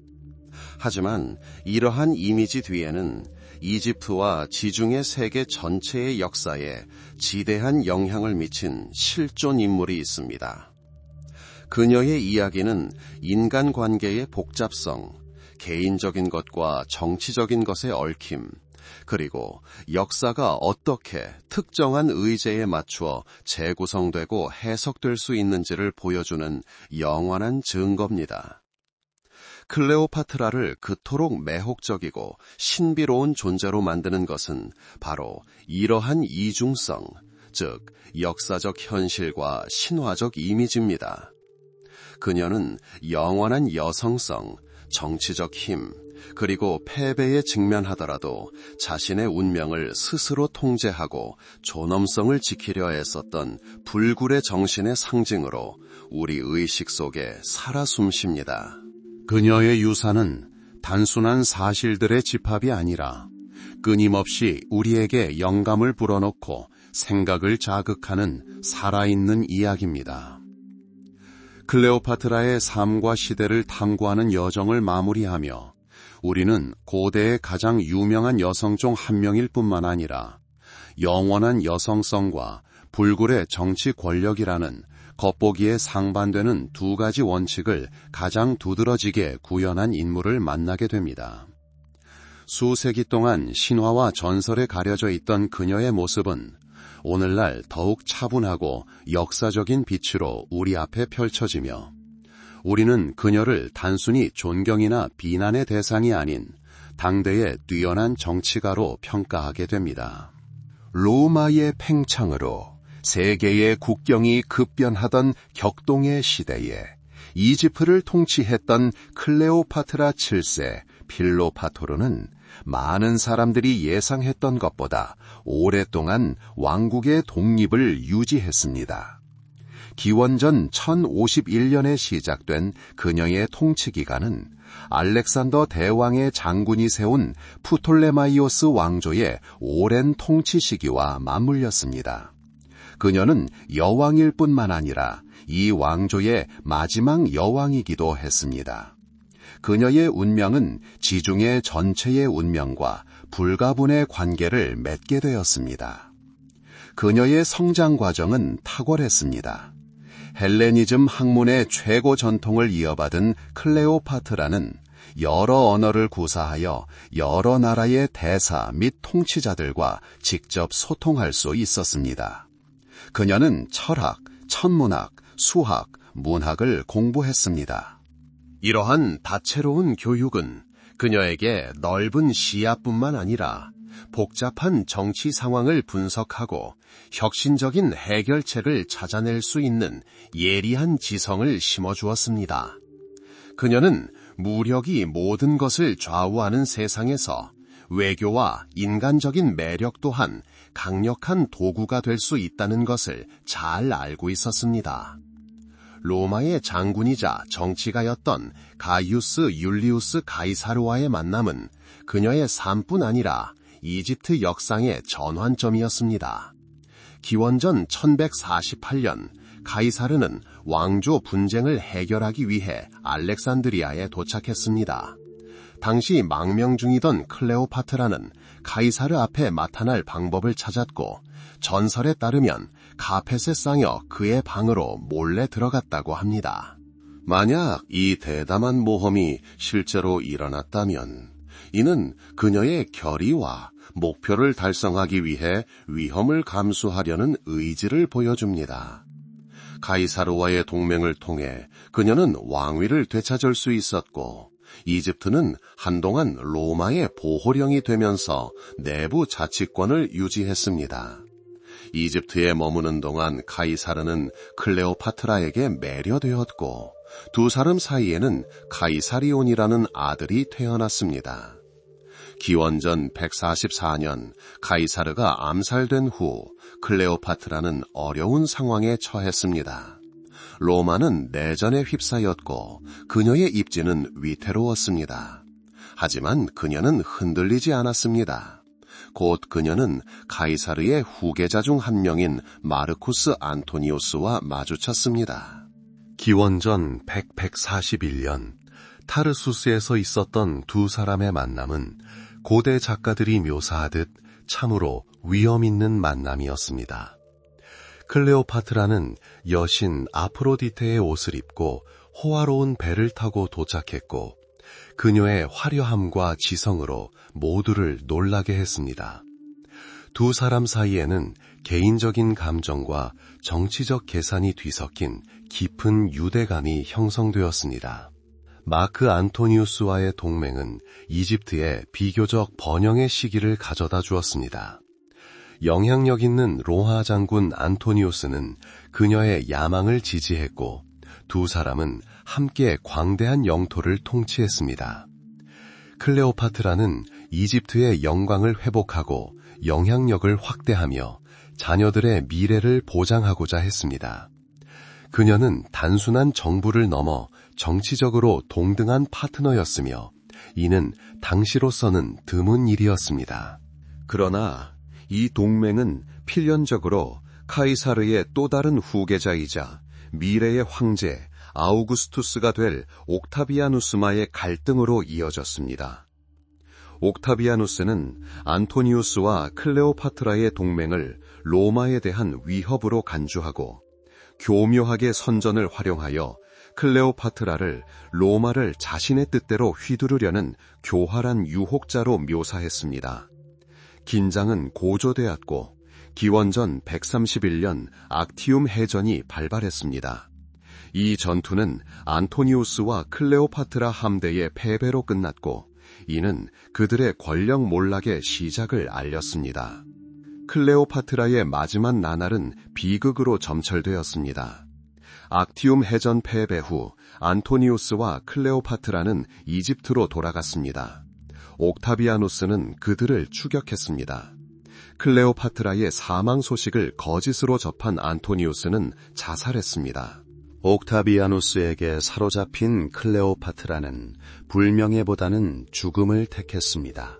하지만 이러한 이미지 뒤에는 이집트와 지중해 세계 전체의 역사에 지대한 영향을 미친 실존 인물이 있습니다. 그녀의 이야기는 인간관계의 복잡성, 개인적인 것과 정치적인 것의 얽힘, 그리고 역사가 어떻게 특정한 의제에 맞추어 재구성되고 해석될 수 있는지를 보여주는 영원한 증거입니다. 클레오파트라를 그토록 매혹적이고 신비로운 존재로 만드는 것은 바로 이러한 이중성, 즉 역사적 현실과 신화적 이미지입니다. 그녀는 영원한 여성성, 정치적 힘, 그리고 패배에 직면하더라도 자신의 운명을 스스로 통제하고 존엄성을 지키려 애썼던 불굴의 정신의 상징으로 우리 의식 속에 살아 숨쉽니다. 그녀의 유산은 단순한 사실들의 집합이 아니라 끊임없이 우리에게 영감을 불어넣고 생각을 자극하는 살아있는 이야기입니다. 클레오파트라의 삶과 시대를 탐구하는 여정을 마무리하며 우리는 고대의 가장 유명한 여성 중 한 명일 뿐만 아니라 영원한 여성성과 불굴의 정치 권력이라는 겉보기에 상반되는 두 가지 원칙을 가장 두드러지게 구현한 인물을 만나게 됩니다. 수세기 동안 신화와 전설에 가려져 있던 그녀의 모습은 오늘날 더욱 차분하고 역사적인 빛으로 우리 앞에 펼쳐지며 우리는 그녀를 단순히 존경이나 비난의 대상이 아닌 당대의 뛰어난 정치가로 평가하게 됩니다. 로마의 팽창으로 세계의 국경이 급변하던 격동의 시대에 이집트를 통치했던 클레오파트라 7세 필로파토르는 많은 사람들이 예상했던 것보다 오랫동안 왕국의 독립을 유지했습니다. 기원전 1051년에 시작된 그녀의 통치 기간은 알렉산더 대왕의 장군이 세운 프톨레마이오스 왕조의 오랜 통치 시기와 맞물렸습니다. 그녀는 여왕일 뿐만 아니라 이 왕조의 마지막 여왕이기도 했습니다. 그녀의 운명은 지중해 전체의 운명과 불가분의 관계를 맺게 되었습니다. 그녀의 성장 과정은 탁월했습니다. 헬레니즘 학문의 최고 전통을 이어받은 클레오파트라는 여러 언어를 구사하여 여러 나라의 대사 및 통치자들과 직접 소통할 수 있었습니다. 그녀는 철학, 천문학, 수학, 문학을 공부했습니다. 이러한 다채로운 교육은 그녀에게 넓은 시야뿐만 아니라 복잡한 정치 상황을 분석하고 혁신적인 해결책을 찾아낼 수 있는 예리한 지성을 심어주었습니다. 그녀는 무력이 모든 것을 좌우하는 세상에서 외교와 인간적인 매력 또한 강력한 도구가 될 수 있다는 것을 잘 알고 있었습니다. 로마의 장군이자 정치가였던 가이우스 율리우스 가이사르와의 만남은 그녀의 삶뿐 아니라 이집트 역사의 전환점이었습니다. 기원전 1148년 가이사르는 왕조 분쟁을 해결하기 위해 알렉산드리아에 도착했습니다. 당시 망명 중이던 클레오파트라는 가이사르 앞에 나타날 방법을 찾았고 전설에 따르면 카펫에 쌓여 그의 방으로 몰래 들어갔다고 합니다. 만약 이 대담한 모험이 실제로 일어났다면 이는 그녀의 결의와 목표를 달성하기 위해 위험을 감수하려는 의지를 보여줍니다. 가이사르와의 동맹을 통해 그녀는 왕위를 되찾을 수 있었고 이집트는 한동안 로마의 보호령이 되면서 내부 자치권을 유지했습니다. 이집트에 머무는 동안 가이사르는 클레오파트라에게 매료되었고 두 사람 사이에는 가이사리온이라는 아들이 태어났습니다. 기원전 144년 가이사르가 암살된 후 클레오파트라는 어려운 상황에 처했습니다. 로마는 내전에 휩싸였고 그녀의 입지는 위태로웠습니다. 하지만 그녀는 흔들리지 않았습니다. 곧 그녀는 가이사르의 후계자 중 한 명인 마르쿠스 안토니우스와 마주쳤습니다. 기원전 141년 타르수스에서 있었던 두 사람의 만남은 고대 작가들이 묘사하듯 참으로 위험 있는 만남이었습니다. 클레오파트라는 여신 아프로디테의 옷을 입고 호화로운 배를 타고 도착했고 그녀의 화려함과 지성으로 모두를 놀라게 했습니다. 두 사람 사이에는 개인적인 감정과 정치적 계산이 뒤섞인 깊은 유대감이 형성되었습니다. 마크 안토니우스와의 동맹은 이집트에 비교적 번영의 시기를 가져다 주었습니다. 영향력 있는 로마 장군 안토니우스는 그녀의 야망을 지지했고 두 사람은 함께 광대한 영토를 통치했습니다. 클레오파트라는 이집트의 영광을 회복하고 영향력을 확대하며 자녀들의 미래를 보장하고자 했습니다. 그녀는 단순한 정부를 넘어 정치적으로 동등한 파트너였으며 이는 당시로서는 드문 일이었습니다. 그러나 이 동맹은 필연적으로 카이사르의 또 다른 후계자이자 미래의 황제 아우구스투스가 될 옥타비아누스와의 갈등으로 이어졌습니다. 옥타비아누스는 안토니우스와 클레오파트라의 동맹을 로마에 대한 위협으로 간주하고 교묘하게 선전을 활용하여 클레오파트라를 로마를 자신의 뜻대로 휘두르려는 교활한 유혹자로 묘사했습니다. 긴장은 고조되었고 기원전 131년 악티움 해전이 발발했습니다. 이 전투는 안토니우스와 클레오파트라 함대의 패배로 끝났고 이는 그들의 권력 몰락의 시작을 알렸습니다. 클레오파트라의 마지막 나날은 비극으로 점철되었습니다. 악티움 해전 패배 후 안토니우스와 클레오파트라는 이집트로 돌아갔습니다. 옥타비아누스는 그들을 추격했습니다. 클레오파트라의 사망 소식을 거짓으로 접한 안토니우스는 자살했습니다. 옥타비아누스에게 사로잡힌 클레오파트라는 불명예보다는 죽음을 택했습니다.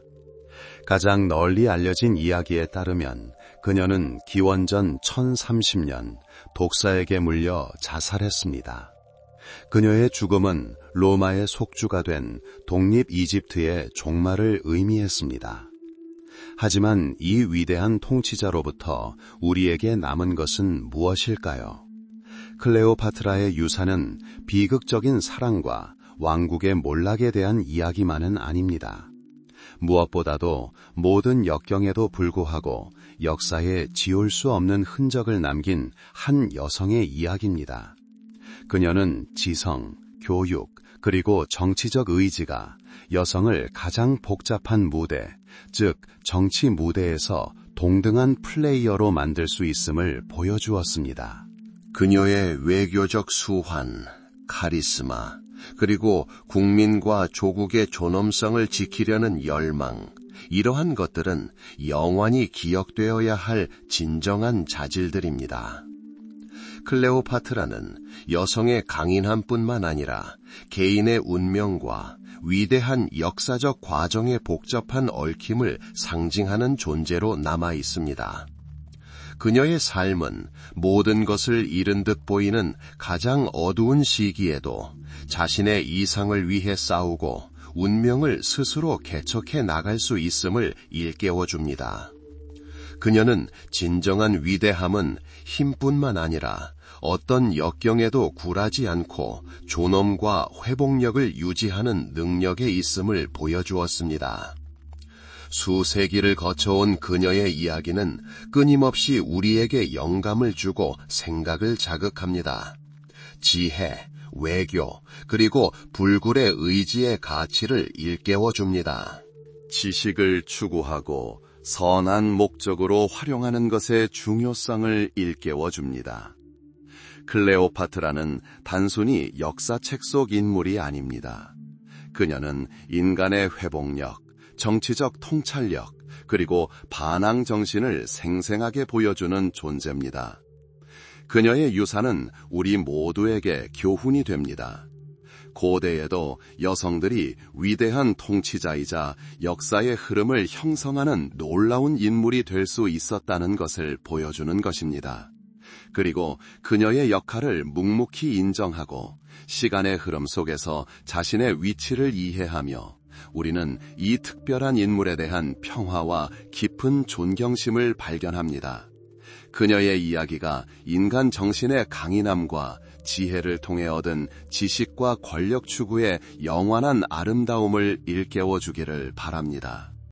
가장 널리 알려진 이야기에 따르면 그녀는 기원전 1030년 독사에게 물려 자살했습니다. 그녀의 죽음은 로마의 속주가 된 독립 이집트의 종말을 의미했습니다. 하지만 이 위대한 통치자로부터 우리에게 남은 것은 무엇일까요? 클레오파트라의 유산은 비극적인 사랑과 왕국의 몰락에 대한 이야기만은 아닙니다. 무엇보다도 모든 역경에도 불구하고 역사에 지울 수 없는 흔적을 남긴 한 여성의 이야기입니다. 그녀는 지성, 교육, 그리고 정치적 의지가 여성을 가장 복잡한 무대, 즉 정치 무대에서 동등한 플레이어로 만들 수 있음을 보여주었습니다. 그녀의 외교적 수환, 카리스마, 그리고 국민과 조국의 존엄성을 지키려는 열망, 이러한 것들은 영원히 기억되어야 할 진정한 자질들입니다. 클레오파트라는 여성의 강인함뿐만 아니라 개인의 운명과 위대한 역사적 과정의 복잡한 얽힘을 상징하는 존재로 남아 있습니다. 그녀의 삶은 모든 것을 잃은 듯 보이는 가장 어두운 시기에도 자신의 이상을 위해 싸우고 운명을 스스로 개척해 나갈 수 있음을 일깨워줍니다. 그녀는 진정한 위대함은 힘뿐만 아니라 어떤 역경에도 굴하지 않고 존엄과 회복력을 유지하는 능력에 있음을 보여주었습니다. 수세기를 거쳐온 그녀의 이야기는 끊임없이 우리에게 영감을 주고 생각을 자극합니다. 지혜, 외교, 그리고 불굴의 의지의 가치를 일깨워줍니다. 지식을 추구하고 선한 목적으로 활용하는 것의 중요성을 일깨워줍니다. 클레오파트라는 단순히 역사책 속 인물이 아닙니다. 그녀는 인간의 회복력, 정치적 통찰력, 그리고 반항 정신을 생생하게 보여주는 존재입니다. 그녀의 유산은 우리 모두에게 교훈이 됩니다. 고대에도 여성들이 위대한 통치자이자 역사의 흐름을 형성하는 놀라운 인물이 될 수 있었다는 것을 보여주는 것입니다. 그리고 그녀의 역할을 묵묵히 인정하고 시간의 흐름 속에서 자신의 위치를 이해하며 우리는 이 특별한 인물에 대한 평화와 깊은 존경심을 발견합니다. 그녀의 이야기가 인간 정신의 강인함과 지혜를 통해 얻은 지식과 권력 추구의 영원한 아름다움을 일깨워주기를 바랍니다.